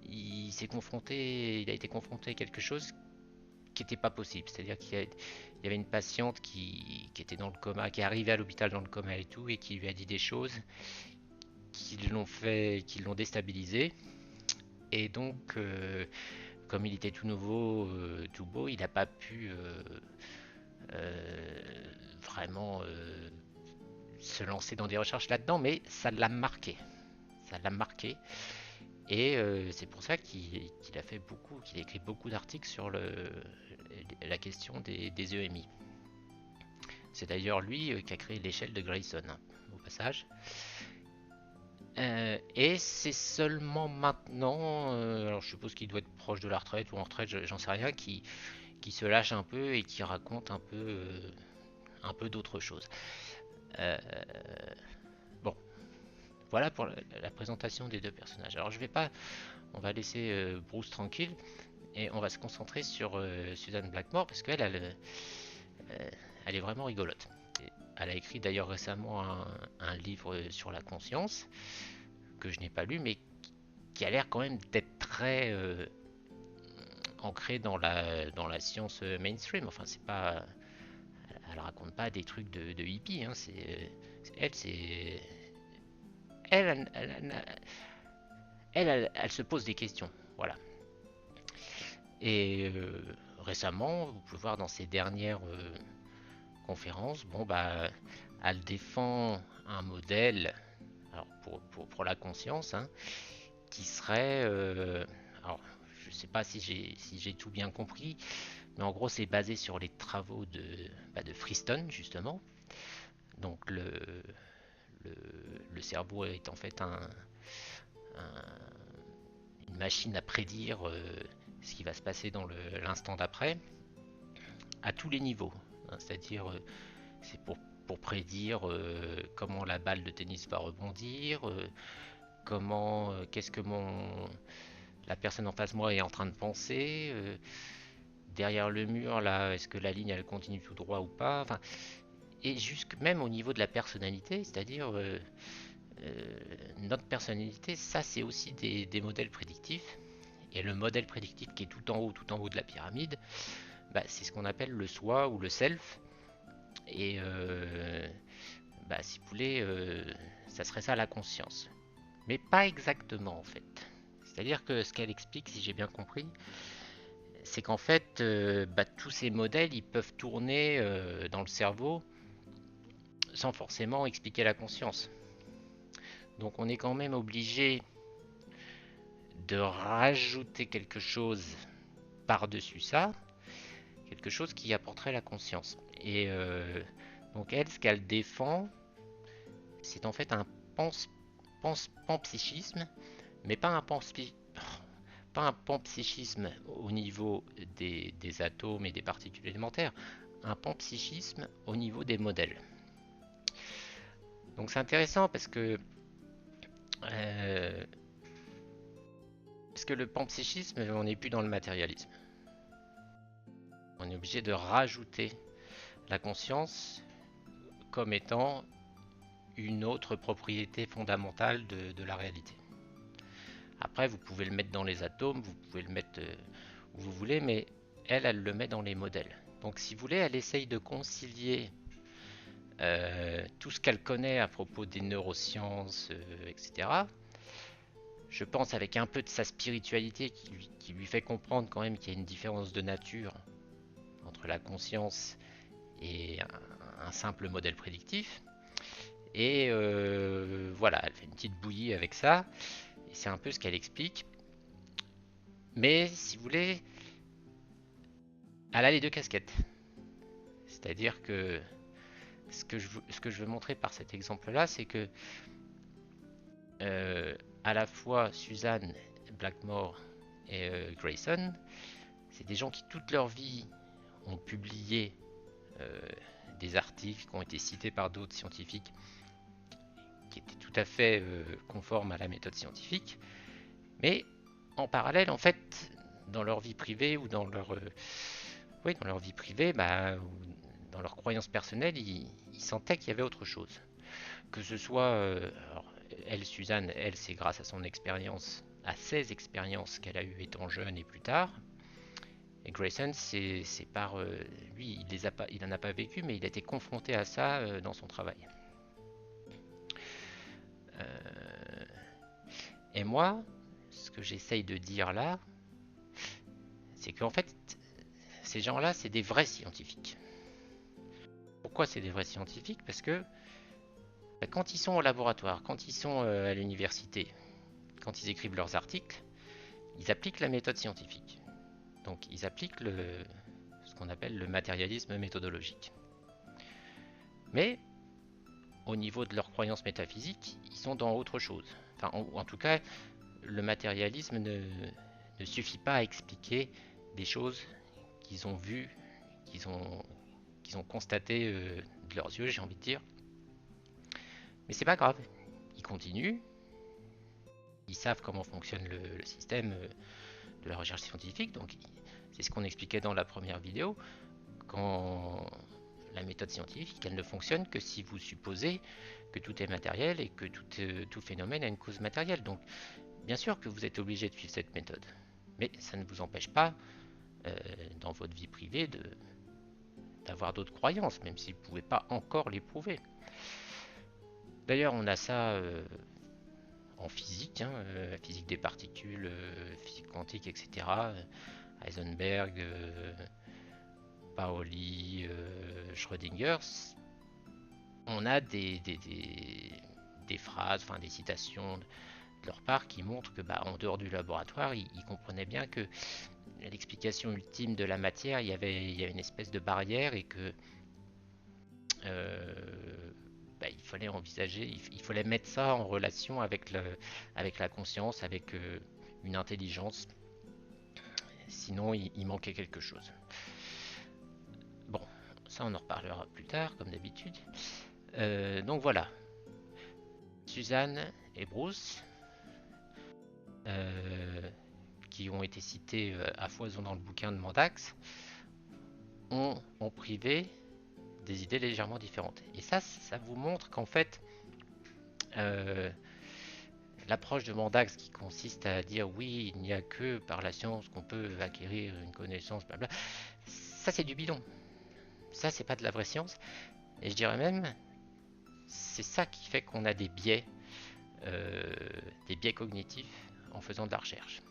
il a été confronté à quelque chose qui n'était pas possible. C'est-à-dire y avait une patiente qui était dans le coma, qui est arrivée à l'hôpital dans le coma et tout, et qui lui a dit des choses qui l'ont déstabilisé. Et donc, comme il était tout nouveau, tout beau, il n'a pas pu vraiment se lancer dans des recherches là-dedans, mais ça l'a marqué. Ça l'a marqué. Et c'est pour ça qu'il a fait beaucoup, qu'il a écrit beaucoup d'articles sur la question des EMI. C'est d'ailleurs lui qui a créé l'échelle de Grayson, hein, au passage. Et c'est seulement maintenant, alors je suppose qu'il doit être proche de la retraite ou en retraite, j'en sais rien, qui se lâche un peu et qui raconte un peu d'autres choses. Euh, bon, voilà pour la présentation des deux personnages. Alors je vais pas, on va laisser Bruce tranquille et on va se concentrer sur Susan Blackmore parce qu'elle elle est vraiment rigolote. Elle a écrit d'ailleurs récemment un livre sur la conscience que je n'ai pas lu mais qui a l'air quand même d'être très ancré dans la science mainstream. Enfin, c'est pas, elle raconte pas des trucs de hippie. Hein. C'est elle se pose des questions. Voilà. Et récemment, vous pouvez voir dans ses dernières conférences, bon bah, elle défend un modèle, alors pour la conscience, hein, qui serait, alors je sais pas si j'ai tout bien compris, mais en gros c'est basé sur les travaux de Friston justement. Donc le, le cerveau est en fait une machine à prédire ce qui va se passer dans l'instant d'après, à tous les niveaux. Hein. C'est-à-dire, c'est pour prédire comment la balle de tennis va rebondir, qu'est-ce que la personne en face de moi est en train de penser, derrière le mur, là, est-ce que la ligne elle continue tout droit ou pas. Enfin, et jusque même au niveau de la personnalité, c'est-à-dire notre personnalité, ça c'est aussi des modèles prédictifs. Et le modèle prédictif qui est tout en haut de la pyramide, bah, c'est ce qu'on appelle le soi ou le self. Et bah, si vous voulez, ça serait ça la conscience. Mais pas exactement en fait. C'est-à-dire que ce qu'elle explique, si j'ai bien compris, c'est qu'en fait, bah, tous ces modèles, ils peuvent tourner dans le cerveau sans forcément expliquer la conscience. Donc on est quand même obligé de rajouter quelque chose par-dessus ça, quelque chose qui apporterait la conscience. Et donc elle, ce qu'elle défend, c'est en fait un panpsychisme, mais pas un panpsychisme au niveau des atomes et des particules élémentaires, un panpsychisme au niveau des modèles. Donc c'est intéressant euh, parce que le panpsychisme, on n'est plus dans le matérialisme. On est obligé de rajouter la conscience comme étant une autre propriété fondamentale de la réalité. Après, vous pouvez le mettre dans les atomes, vous pouvez le mettre où vous voulez, mais elle le met dans les modèles. Donc si vous voulez, elle essaye de concilier tout ce qu'elle connaît à propos des neurosciences, etc. Je pense avec un peu de sa spiritualité qui lui fait comprendre quand même qu'il y a une différence de nature entre la conscience et un simple modèle prédictif. Et voilà, elle fait une petite bouillie avec ça. Et c'est un peu ce qu'elle explique. Mais si vous voulez, elle a les deux casquettes. C'est-à-dire que ce que je veux montrer par cet exemple-là, c'est que à la fois Suzanne Blackmore et Grayson, c'est des gens qui toute leur vie ont publié euh, des articles qui ont été cités par d'autres scientifiques qui étaient tout à fait conformes à la méthode scientifique, mais en parallèle, en fait, dans leur vie privée ou dans leur, oui, dans leur vie privée, ou dans leurs croyances personnelles, ils sentaient qu'il y avait autre chose. Que ce soit, alors, elle, Suzanne, elle, c'est grâce à son expérience, à ses expériences qu'elle a eues étant jeune et plus tard. Et Grayson, c'est par lui, il en a pas vécu, mais il a été confronté à ça dans son travail. Et moi, ce que j'essaye de dire là, c'est qu'en fait, ces gens-là, c'est des vrais scientifiques. Pourquoi c'est des vrais scientifiques? Parce que quand ils sont au laboratoire, quand ils sont à l'université, quand ils écrivent leurs articles, ils appliquent la méthode scientifique. Donc ils appliquent ce qu'on appelle le matérialisme méthodologique. Mais au niveau de leurs croyances métaphysiques, ils sont dans autre chose. Enfin, en tout cas, le matérialisme ne suffit pas à expliquer des choses qu'ils ont vues, qu'ils ont constatées de leurs yeux, j'ai envie de dire. Mais c'est pas grave, ils continuent, ils savent comment fonctionne le système de la recherche scientifique, donc c'est ce qu'on expliquait dans la première vidéo. Quand la méthode scientifique, elle ne fonctionne que si vous supposez que tout est matériel et que tout phénomène a une cause matérielle. Donc, bien sûr que vous êtes obligé de suivre cette méthode, mais ça ne vous empêche pas, dans votre vie privée, d'avoir d'autres croyances, même si vous ne pouvez pas encore les prouver. D'ailleurs, on a ça en physique, hein, physique des particules, physique quantique, etc. Heisenberg, Pauli, Schrödinger, on a des phrases, enfin des citations de leur part qui montrent que, en dehors du laboratoire, ils comprenaient bien que l'explication ultime de la matière, il y a une espèce de barrière et que il fallait envisager, il fallait mettre ça en relation avec la conscience, avec une intelligence. Sinon, il manquait quelque chose. Bon, ça on en reparlera plus tard, comme d'habitude. Donc voilà, Suzanne et Bruce, qui ont été cités à foison dans le bouquin de Mandax, ont en privé des idées légèrement différentes. Et ça vous montre qu'en fait, l'approche de Mandax qui consiste à dire oui, il n'y a que par la science qu'on peut acquérir une connaissance, blabla, ça c'est du bidon. Ça c'est pas de la vraie science. Et je dirais même, c'est ça qui fait qu'on a des biais cognitifs en faisant de la recherche.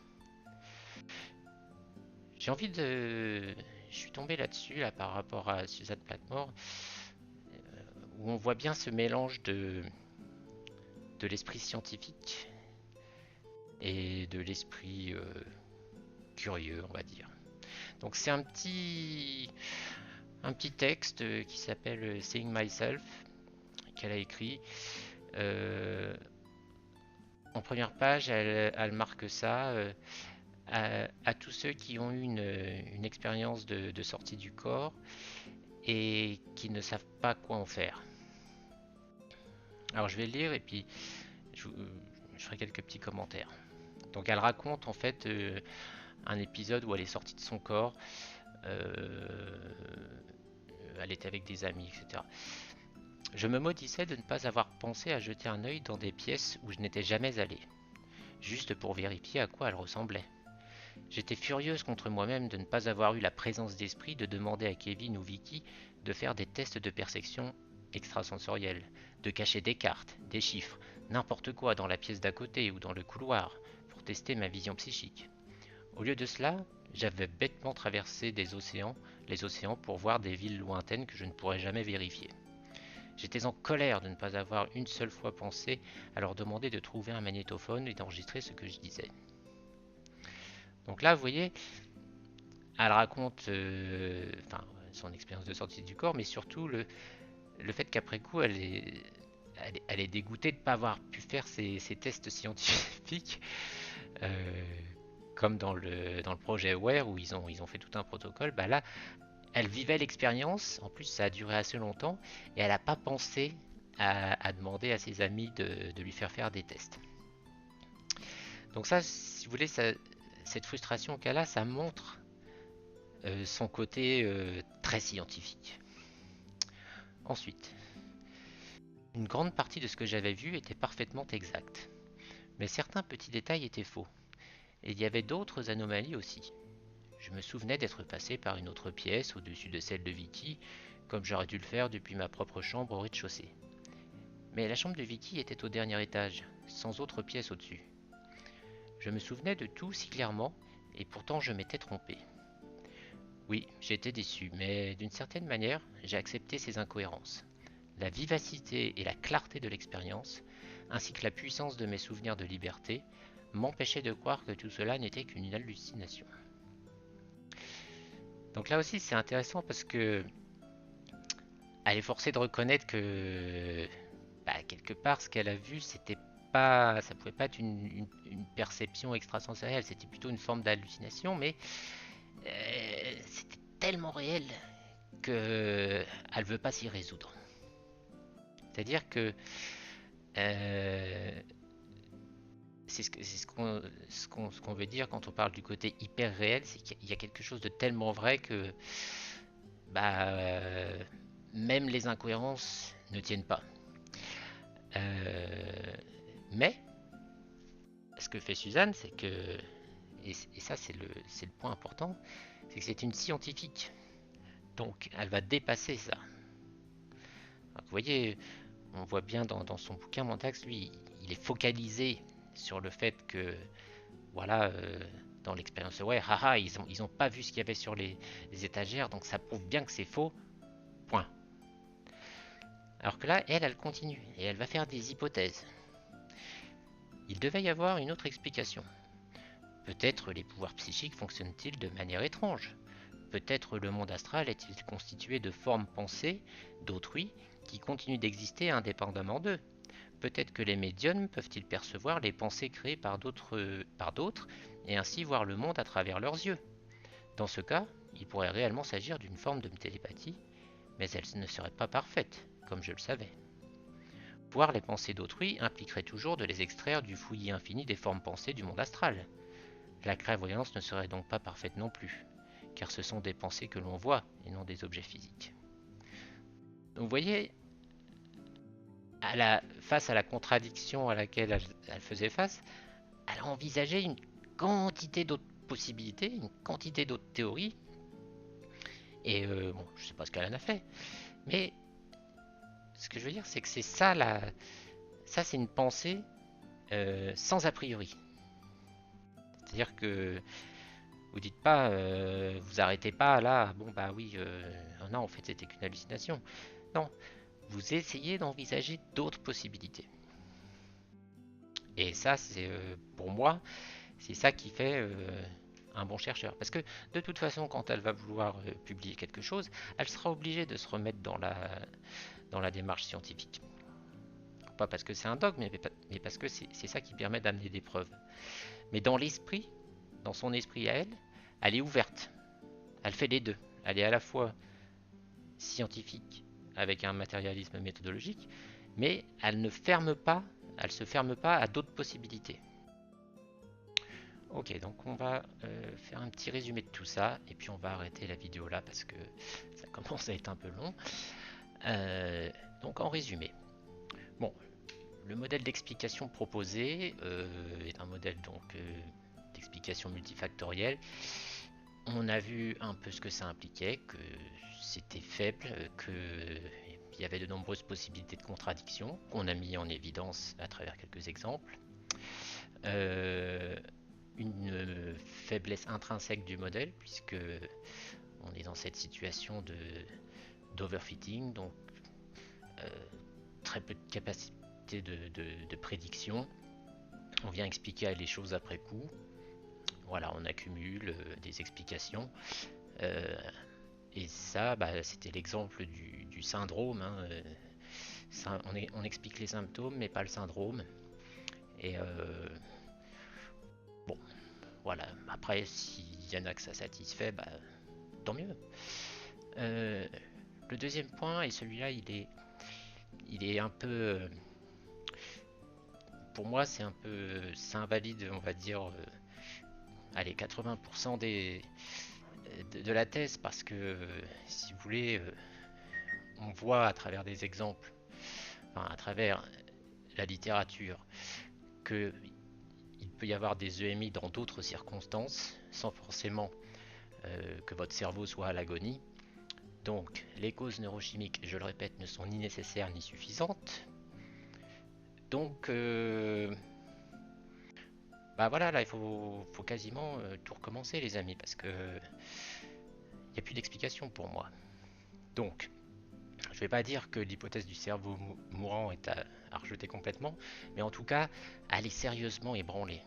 J'ai envie de... Je suis tombé là-dessus là, par rapport à Suzanne Blackmore, où on voit bien ce mélange de l'esprit scientifique et de l'esprit curieux, on va dire. Donc c'est un petit texte qui s'appelle Seeing Myself, qu'elle a écrit. En première page, elle marque ça à tous ceux qui ont eu une expérience de sortie du corps et qui ne savent pas quoi en faire. Alors je vais le lire et puis je ferai quelques petits commentaires. Donc elle raconte en fait un épisode où elle est sortie de son corps, elle était avec des amis, etc. Je me maudissais de ne pas avoir pensé à jeter un œil dans des pièces où je n'étais jamais allé, juste pour vérifier à quoi elles ressemblaient. J'étais furieuse contre moi-même de ne pas avoir eu la présence d'esprit de demander à Kevin ou Vicky de faire des tests de perception extrasensorielle, de cacher des cartes, des chiffres, n'importe quoi dans la pièce d'à côté ou dans le couloir, pour tester ma vision psychique. Au lieu de cela, j'avais bêtement traversé les océans pour voir des villes lointaines que je ne pourrais jamais vérifier. J'étais en colère de ne pas avoir une seule fois pensé à leur demander de trouver un magnétophone et d'enregistrer ce que je disais. Donc là, vous voyez, elle raconte son expérience de sortie du corps, mais surtout le fait qu'après coup, elle est dégoûtée de ne pas avoir pu faire ses tests scientifiques, euh, comme dans le projet Aware où ils ont fait tout un protocole. Bah là, elle vivait l'expérience, en plus ça a duré assez longtemps, et elle n'a pas pensé à demander à ses amis de lui faire des tests. Donc ça, si vous voulez, cette frustration qu'elle a, ça montre son côté très scientifique. Ensuite, une grande partie de ce que j'avais vu était parfaitement exact, mais certains petits détails étaient faux, et il y avait d'autres anomalies aussi. Je me souvenais d'être passé par une autre pièce au-dessus de celle de Vicky, comme j'aurais dû le faire depuis ma propre chambre au rez-de-chaussée. Mais la chambre de Vicky était au dernier étage, sans autre pièce au-dessus. Je me souvenais de tout si clairement, et pourtant je m'étais trompé. Oui, j'étais déçu, mais d'une certaine manière, j'ai accepté ces incohérences. La vivacité et la clarté de l'expérience, ainsi que la puissance de mes souvenirs de liberté, m'empêchaient de croire que tout cela n'était qu'une hallucination. Donc là aussi, c'est intéressant parce que elle est forcée de reconnaître que quelque part, ce qu'elle a vu, c'était pas, ça pouvait pas être une perception extrasensorielle, c'était plutôt une forme d'hallucination, mais c'était tellement réel que elle veut pas s'y résoudre. C'est-à-dire que euh, c'est ce qu'on veut dire quand on parle du côté hyper réel, c'est qu'il y a quelque chose de tellement vrai que bah, même les incohérences ne tiennent pas. Euh, mais ce que fait Suzanne, c'est que, et ça c'est le point important, c'est que c'est une scientifique. Donc elle va dépasser ça. Donc, vous voyez, on voit bien dans son bouquin, Montax, lui, il est focalisé sur le fait que, voilà, dans l'expérience ouais, haha, ils ont pas vu ce qu'il y avait sur les étagères, donc ça prouve bien que c'est faux, point. Alors que là, elle continue, et elle va faire des hypothèses. Il devait y avoir une autre explication. Peut-être les pouvoirs psychiques fonctionnent-ils de manière étrange. Peut-être le monde astral est-il constitué de formes pensées d'autrui qui continuent d'exister indépendamment d'eux. Peut-être que les médiums peuvent-ils percevoir les pensées créées par d'autres et ainsi voir le monde à travers leurs yeux. Dans ce cas, il pourrait réellement s'agir d'une forme de télépathie, mais elle ne serait pas parfaite, comme je le savais. Voir les pensées d'autrui impliquerait toujours de les extraire du fouillis infini des formes pensées du monde astral. La clairvoyance ne serait donc pas parfaite non plus, car ce sont des pensées que l'on voit et non des objets physiques. Donc vous voyez, face à la contradiction à laquelle elle faisait face, elle a envisagé une quantité d'autres possibilités, une quantité d'autres théories, et bon, je ne sais pas ce qu'elle en a fait, mais ce que je veux dire, c'est que c'est ça, ça c'est une pensée sans a priori. C'est-à-dire que vous dites pas, vous arrêtez pas là, bon bah oui, non, en fait c'était qu'une hallucination. Non, vous essayez d'envisager d'autres possibilités. Et ça, c'est pour moi, c'est ça qui fait un bon chercheur. Parce que de toute façon, quand elle va vouloir publier quelque chose, elle sera obligée de se remettre dans la démarche scientifique. Pas parce que c'est un dogme, mais parce que c'est ça qui permet d'amener des preuves. Mais dans l'esprit, dans son esprit à elle est ouverte. Elle fait les deux. Elle est à la fois scientifique avec un matérialisme méthodologique, mais elle se ferme pas à d'autres possibilités. Ok, donc on va faire un petit résumé de tout ça, et puis on va arrêter la vidéo là parce que ça commence à être un peu long. Donc en résumé, bon, le modèle d'explication proposé est un modèle d'explication multifactorielle. On a vu un peu ce que ça impliquait, que c'était faible, qu'il y avait de nombreuses possibilités de contradiction, qu'on a mis en évidence à travers quelques exemples. une faiblesse intrinsèque du modèle, puisque on est dans cette situation d'overfitting, donc très peu de capacité de prédiction. On vient expliquer les choses après coup. Voilà, on accumule des explications. Et ça, c'était l'exemple du syndrome. Hein. On explique les symptômes, mais pas le syndrome. Et bon, voilà. Après, s'il y en a que ça satisfait, tant mieux. Le deuxième point, et celui-là, il est un peu, pour moi, c'est un peu, ça invalide, on va dire, allez, 80% de la thèse, parce que, si vous voulez, on voit à travers des exemples, enfin, à travers la littérature, que il peut y avoir des EMI dans d'autres circonstances, sans forcément que votre cerveau soit à l'agonie. Donc, les causes neurochimiques, je le répète, ne sont ni nécessaires ni suffisantes. Donc, voilà, là, il faut quasiment tout recommencer, les amis, parce que il n'y a plus d'explication pour moi. Donc, je ne vais pas dire que l'hypothèse du cerveau mourant est à rejeter complètement, mais en tout cas, elle est sérieusement ébranlée.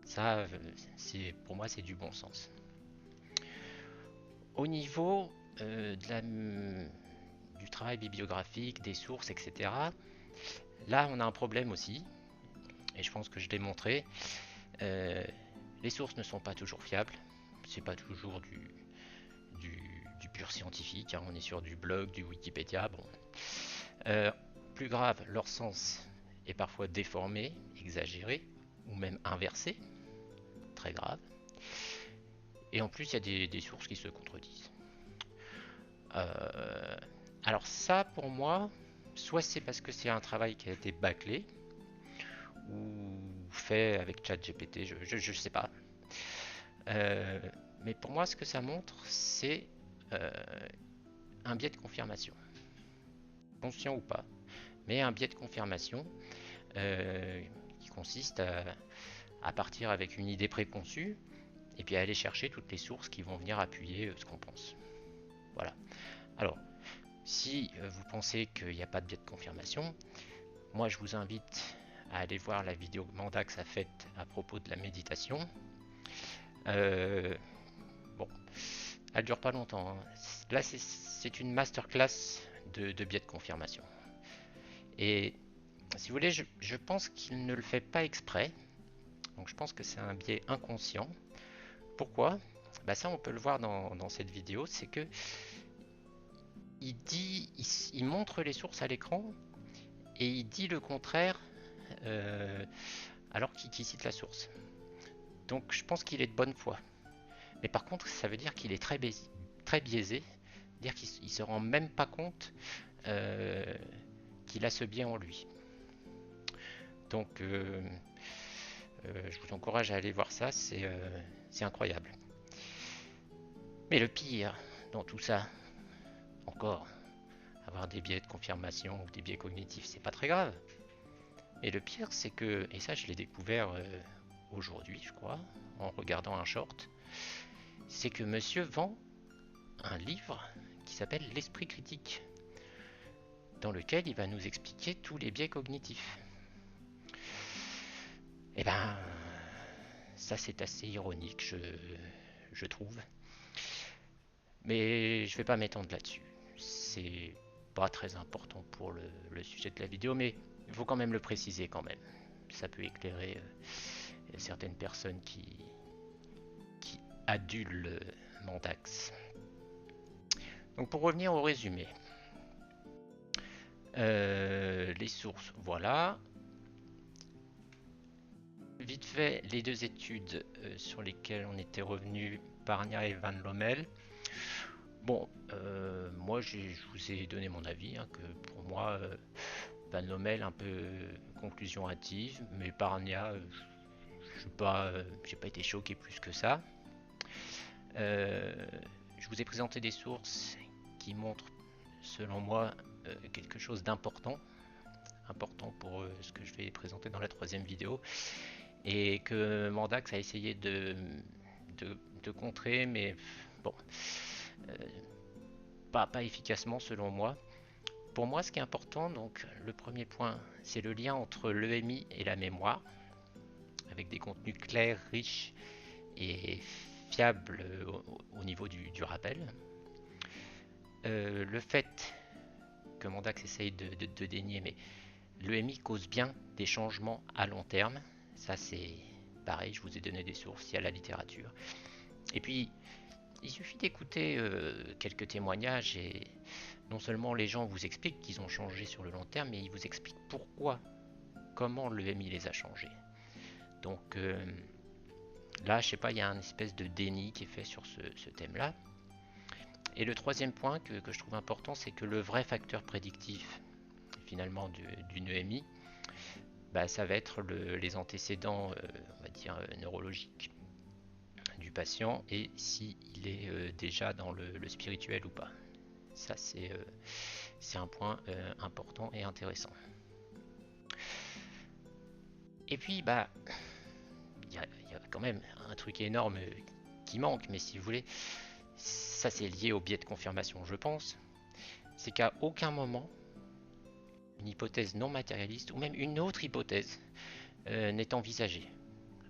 Ça, pour moi, c'est du bon sens. Au niveau du travail bibliographique, des sources, etc., là, on a un problème aussi, et je pense que je l'ai montré. Les sources ne sont pas toujours fiables, c'est pas toujours du pur scientifique, hein. On est sur du blog, du Wikipédia. Bon. Plus grave, leur sens est parfois déformé, exagéré, ou même inversé, très grave. Et en plus, il y a des sources qui se contredisent. Alors ça, pour moi, soit c'est parce que c'est un travail qui a été bâclé, ou fait avec ChatGPT, je sais pas. Mais pour moi, ce que ça montre, c'est un biais de confirmation, conscient ou pas, mais un biais de confirmation qui consiste à partir avec une idée préconçue et puis à aller chercher toutes les sources qui vont venir appuyer ce qu'on pense. Voilà. Alors, si vous pensez qu'il n'y a pas de biais de confirmation, moi je vous invite à aller voir la vidéo que Mandax a faite à propos de la méditation. Bon, elle dure pas longtemps, hein. Là, c'est une masterclass de biais de confirmation. Et si vous voulez, je pense qu'il ne le fait pas exprès. Donc je pense que c'est un biais inconscient. Pourquoi? Ça, on peut le voir dans cette vidéo. C'est que il montre les sources à l'écran et il dit le contraire alors qu'il cite la source. Donc je pense qu'il est de bonne foi. Mais par contre, ça veut dire qu'il est très biaisé. C'est-à-dire qu'il ne se rend même pas compte qu'il a ce biais en lui. Donc je vous encourage à aller voir ça, c'est incroyable. Mais le pire dans tout ça, encore, avoir des biais de confirmation ou des biais cognitifs, c'est pas très grave. Mais le pire, c'est que, et ça je l'ai découvert aujourd'hui, je crois, en regardant un short, c'est que monsieur vend un livre qui s'appelle L'Esprit critique, dans lequel il va nous expliquer tous les biais cognitifs. Et ça c'est assez ironique, je trouve. Mais je vais pas m'étendre là-dessus. C'est pas très important pour le sujet de la vidéo, mais il faut quand même le préciser quand même. Ça peut éclairer certaines personnes qui adulent Mandax. Donc pour revenir au résumé. Les sources, voilà. Vite fait, les deux études sur lesquelles on était revenu, Barnia et Van Lommel. Bon, moi je vous ai donné mon avis, hein, que pour moi, Van Lommel un peu conclusion hâtive, mais Barnia, j'ai pas été choqué plus que ça. Je vous ai présenté des sources qui montrent, selon moi, quelque chose d'important, important pour ce que je vais présenter dans la troisième vidéo. et que Mandax a essayé de contrer, mais bon, euh, pas efficacement selon moi. Pour moi, ce qui est important, donc le premier point, c'est le lien entre l'EMI et la mémoire, avec des contenus clairs, riches et fiables au niveau du rappel. Le fait que Mandax essaye de dénier, mais l'EMI cause bien des changements à long terme. Ça, c'est pareil, je vous ai donné des sources, il y a la littérature. Et puis, il suffit d'écouter quelques témoignages et non seulement les gens vous expliquent qu'ils ont changé sur le long terme, mais ils vous expliquent pourquoi, comment l'EMI les a changés. Donc là, je sais pas, il y a une espèce de déni qui est fait sur ce thème-là. Et le troisième point que je trouve important, c'est que le vrai facteur prédictif finalement d'une EMI, bah, ça va être les antécédents, on va dire, neurologiques du patient et s'il est déjà dans le spirituel ou pas. Ça, c'est un point important et intéressant. Et puis, bah, il y a quand même un truc énorme qui manque, mais si vous voulez, ça c'est lié au biais de confirmation, je pense. C'est qu'à aucun moment, une hypothèse non matérialiste ou même une autre hypothèse n'est envisagée.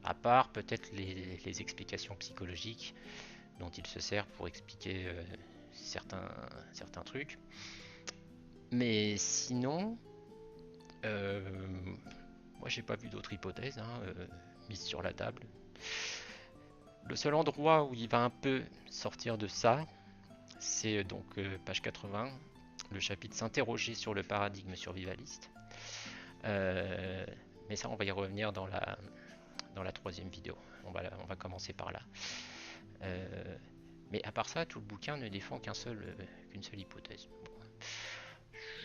À part peut-être les explications psychologiques dont il se sert pour expliquer certains trucs. Mais sinon, moi j'ai pas vu d'autres hypothèses mises sur la table. Le seul endroit où il va un peu sortir de ça, c'est donc page 80, le chapitre s'interroger sur le paradigme survivaliste. Mais ça, on va y revenir dans la troisième vidéo. On va commencer par là. Mais à part ça, tout le bouquin ne défend qu'une seule hypothèse. Bon.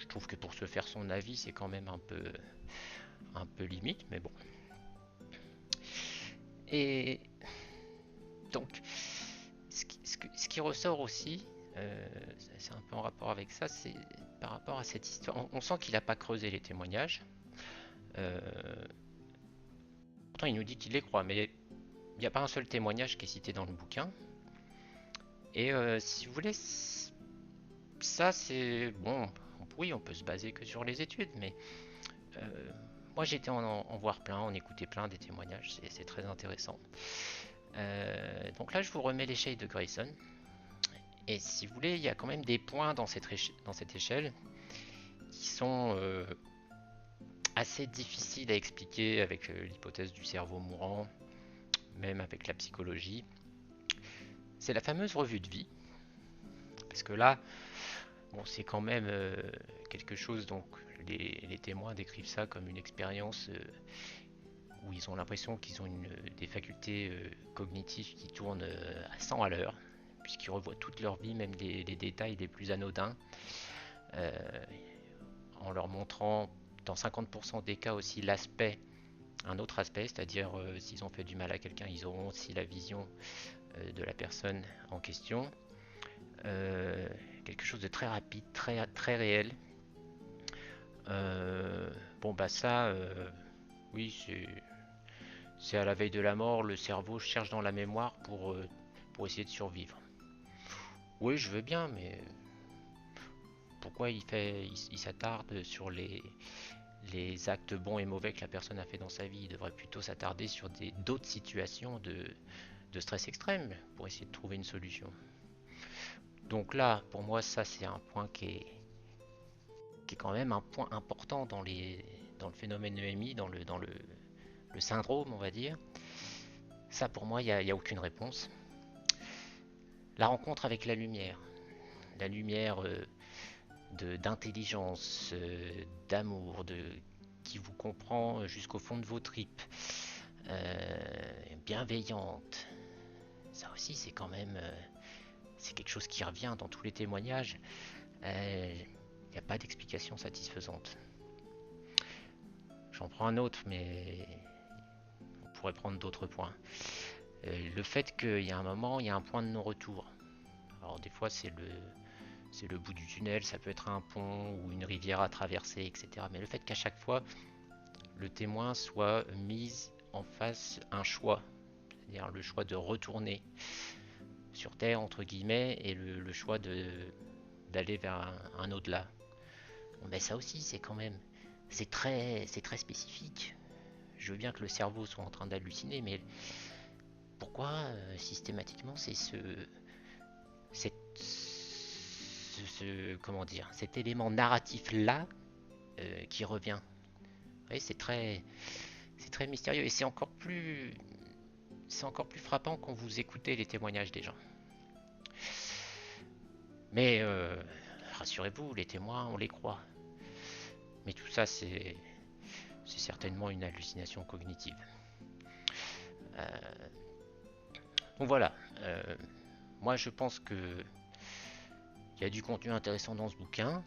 Je trouve que pour se faire son avis, c'est quand même un peu limite, mais bon. Et donc, ce qui ressort aussi, c'est un peu en rapport avec ça, c'est par rapport à cette histoire. On sent qu'il n'a pas creusé les témoignages. Pourtant, il nous dit qu'il les croit, mais il n'y a pas un seul témoignage qui est cité dans le bouquin. Et si vous voulez, ça c'est bon. Oui, on peut se baser que sur les études, mais moi j'étais en voir plein, en écouter plein des témoignages, c'est très intéressant. Donc là, je vous remets l'échelle de Grayson. Et si vous voulez, il y a quand même des points dans cette échelle qui sont assez difficiles à expliquer avec l'hypothèse du cerveau mourant, même avec la psychologie. C'est la fameuse revue de vie. Parce que là, bon, c'est quand même quelque chose, donc les témoins décrivent ça comme une expérience où ils ont l'impression qu'ils ont des facultés cognitives qui tournent à 100 à l'heure, puisqu'ils revoient toute leur vie, même les détails les plus anodins, euh, en leur montrant dans 50% des cas aussi un autre aspect, c'est-à-dire s'ils ont fait du mal à quelqu'un, ils auront aussi la vision de la personne en question. Quelque chose de très rapide, très réel. Bon bah ça, oui, c'est à la veille de la mort, le cerveau cherche dans la mémoire pour essayer de survivre. Oui, je veux bien, mais pourquoi il s'attarde sur les actes bons et mauvais que la personne a fait dans sa vie? Il devrait plutôt s'attarder sur d'autres situations de stress extrême pour essayer de trouver une solution. Donc là, pour moi, ça c'est un point qui est quand même un point important dans le phénomène EMI, dans le syndrome, on va dire. Ça, pour moi, il n'y a aucune réponse. La rencontre avec la lumière d'intelligence, d'amour, qui vous comprend jusqu'au fond de vos tripes, bienveillante. Ça aussi, c'est quand même, c'est quelque chose qui revient dans tous les témoignages. Il n'y a pas d'explication satisfaisante. J'en prends un autre, mais on pourrait prendre d'autres points. Le fait qu'il y a un moment, il y a un point de non-retour. Alors des fois, c'est le bout du tunnel, ça peut être un pont ou une rivière à traverser, etc. Mais le fait qu'à chaque fois, le témoin soit mis en face un choix, c'est-à-dire le choix de retourner sur Terre, entre guillemets, et le choix d'aller vers un au-delà. Bon, ben ça aussi, c'est quand même, c'est très spécifique. Je veux bien que le cerveau soit en train d'halluciner, mais pourquoi systématiquement c'est comment dire, cet élément narratif là qui revient. Vous voyez, c'est très mystérieux et c'est encore plus frappant quand vous écoutez les témoignages des gens. Mais rassurez-vous, les témoins, on les croit. Mais tout ça, c'est certainement une hallucination cognitive. Donc voilà. Moi, je pense que il y a du contenu intéressant dans ce bouquin,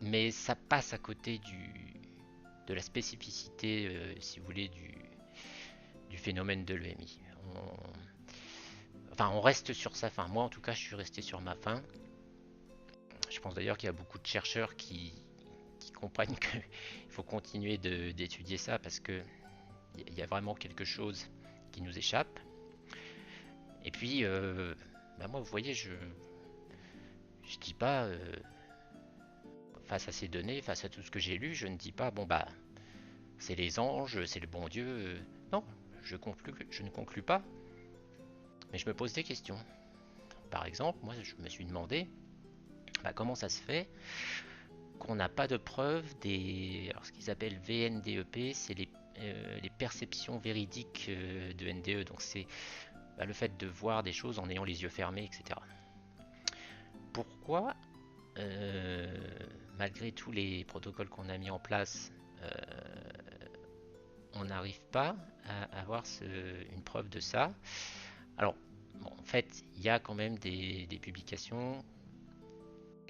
mais ça passe à côté de la spécificité, si vous voulez, du phénomène de l'EMI. Enfin, on reste sur sa fin. Moi, en tout cas, je suis resté sur ma fin. Je pense d'ailleurs qu'il y a beaucoup de chercheurs qui comprennent qu'il faut continuer d'étudier ça parce que il y a vraiment quelque chose qui nous échappe. Et puis, bah moi, vous voyez, je dis pas, face à ces données, face à tout ce que j'ai lu, je ne dis pas, bon bah, c'est les anges, c'est le bon Dieu. Non, je ne conclus pas, mais je me pose des questions. Par exemple, moi, je me suis demandé, bah, comment ça se fait qu'on n'a pas de preuve alors, ce qu'ils appellent VNDEP, c'est les perceptions véridiques de NDE. Donc c'est bah, le fait de voir des choses en ayant les yeux fermés, etc. Pourquoi, malgré tous les protocoles qu'on a mis en place, on n'arrive pas à avoir une preuve de ça? Alors, bon, en fait, il y a quand même des publications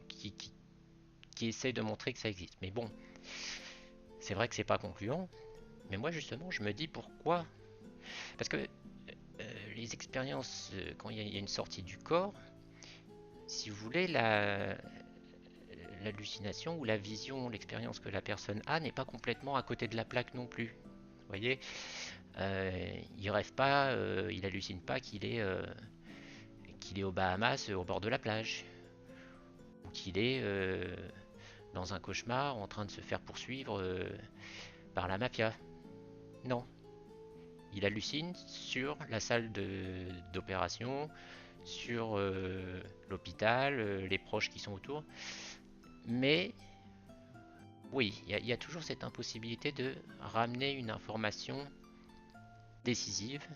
qui essaient de montrer que ça existe. Mais bon, c'est vrai que c'est pas concluant. Mais moi, justement, je me dis pourquoi. Parce que les expériences, quand il y a une sortie du corps, si vous voulez, l'hallucination ou la vision, l'expérience que la personne a n'est pas complètement à côté de la plaque non plus. Vous voyez, il rêve pas, il hallucine pas qu'il est aux Bahamas, au bord de la plage, ou qu'il est dans un cauchemar en train de se faire poursuivre par la mafia. Non, il hallucine sur la salle d'opération, sur l'hôpital, les proches qui sont autour. Mais oui, il y a toujours cette impossibilité de ramener une information décisive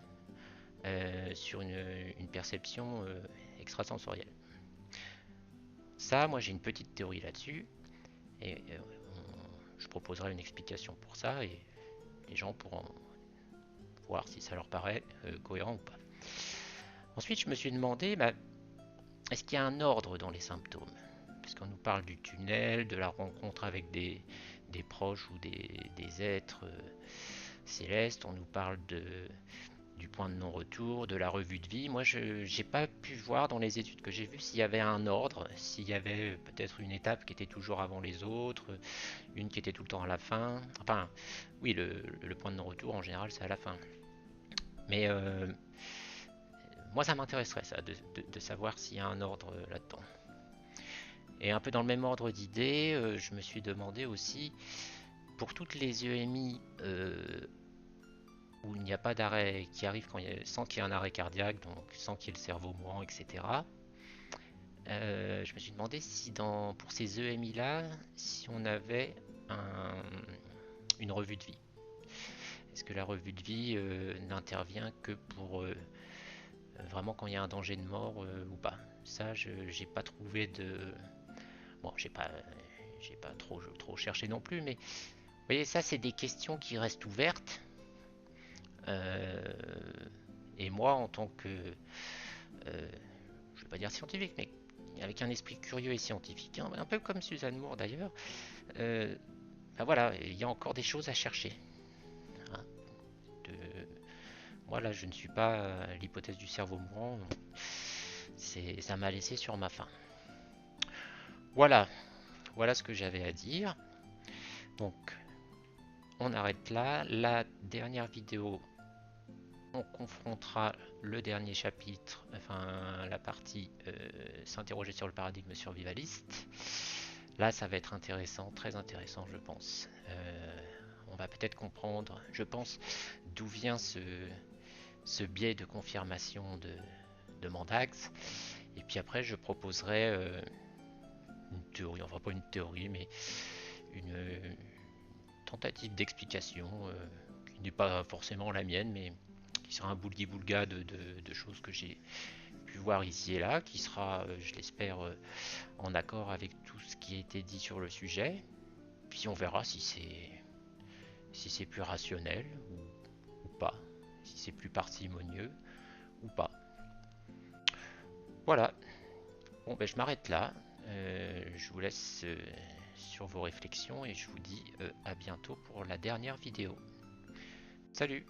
sur une perception extrasensorielle. Ça, moi j'ai une petite théorie là-dessus, et je proposerai une explication pour ça, et les gens pourront voir si ça leur paraît cohérent ou pas. Ensuite, je me suis demandé, bah, est-ce qu'il y a un ordre dans les symptômes? Puisqu'on nous parle du tunnel, de la rencontre avec des proches ou des êtres célestes, on nous parle du point de non-retour, de la revue de vie. Moi, je n'ai pas pu voir dans les études que j'ai vues s'il y avait un ordre, s'il y avait peut-être une étape qui était toujours avant les autres, une qui était tout le temps à la fin. Enfin, oui, le point de non-retour, en général, c'est à la fin. Mais moi, ça m'intéresserait, ça, de savoir s'il y a un ordre là-dedans. Et un peu dans le même ordre d'idées, je me suis demandé aussi, pour toutes les EMI où il n'y a pas d'arrêt, qui arrive sans qu'il y ait un arrêt cardiaque, donc sans qu'il y ait le cerveau mourant, etc. Je me suis demandé si pour ces EMI-là, si on avait une revue de vie. Est-ce que la revue de vie n'intervient que pour vraiment quand il y a un danger de mort ou pas? Ça, j'ai pas trouvé de... Bon, j'ai pas trop cherché non plus, mais vous voyez, ça, c'est des questions qui restent ouvertes. Et moi, en tant que, je vais pas dire scientifique, mais avec un esprit curieux et scientifique, un peu comme Suzanne Moore d'ailleurs, ben voilà, il y a encore des choses à chercher. Hein, moi là, je ne suis pas l'hypothèse du cerveau mourant, ça m'a laissé sur ma faim. Voilà, voilà ce que j'avais à dire. Donc, on arrête là. La dernière vidéo, on confrontera le dernier chapitre, enfin la partie s'interroger sur le paradigme survivaliste. Là, ça va être intéressant, très intéressant, je pense. On va peut-être comprendre, je pense, d'où vient ce biais de confirmation de Mandax. Et puis après, je proposerai une théorie, enfin pas une théorie, mais une tentative d'explication qui n'est pas forcément la mienne, mais qui sera un boulgui-boulga de choses que j'ai pu voir ici et là, qui sera, je l'espère, en accord avec tout ce qui a été dit sur le sujet. Puis on verra si c'est plus rationnel ou pas, si c'est plus parcimonieux ou pas. Voilà, bon ben je m'arrête là. Je vous laisse sur vos réflexions et je vous dis à bientôt pour la dernière vidéo. Salut!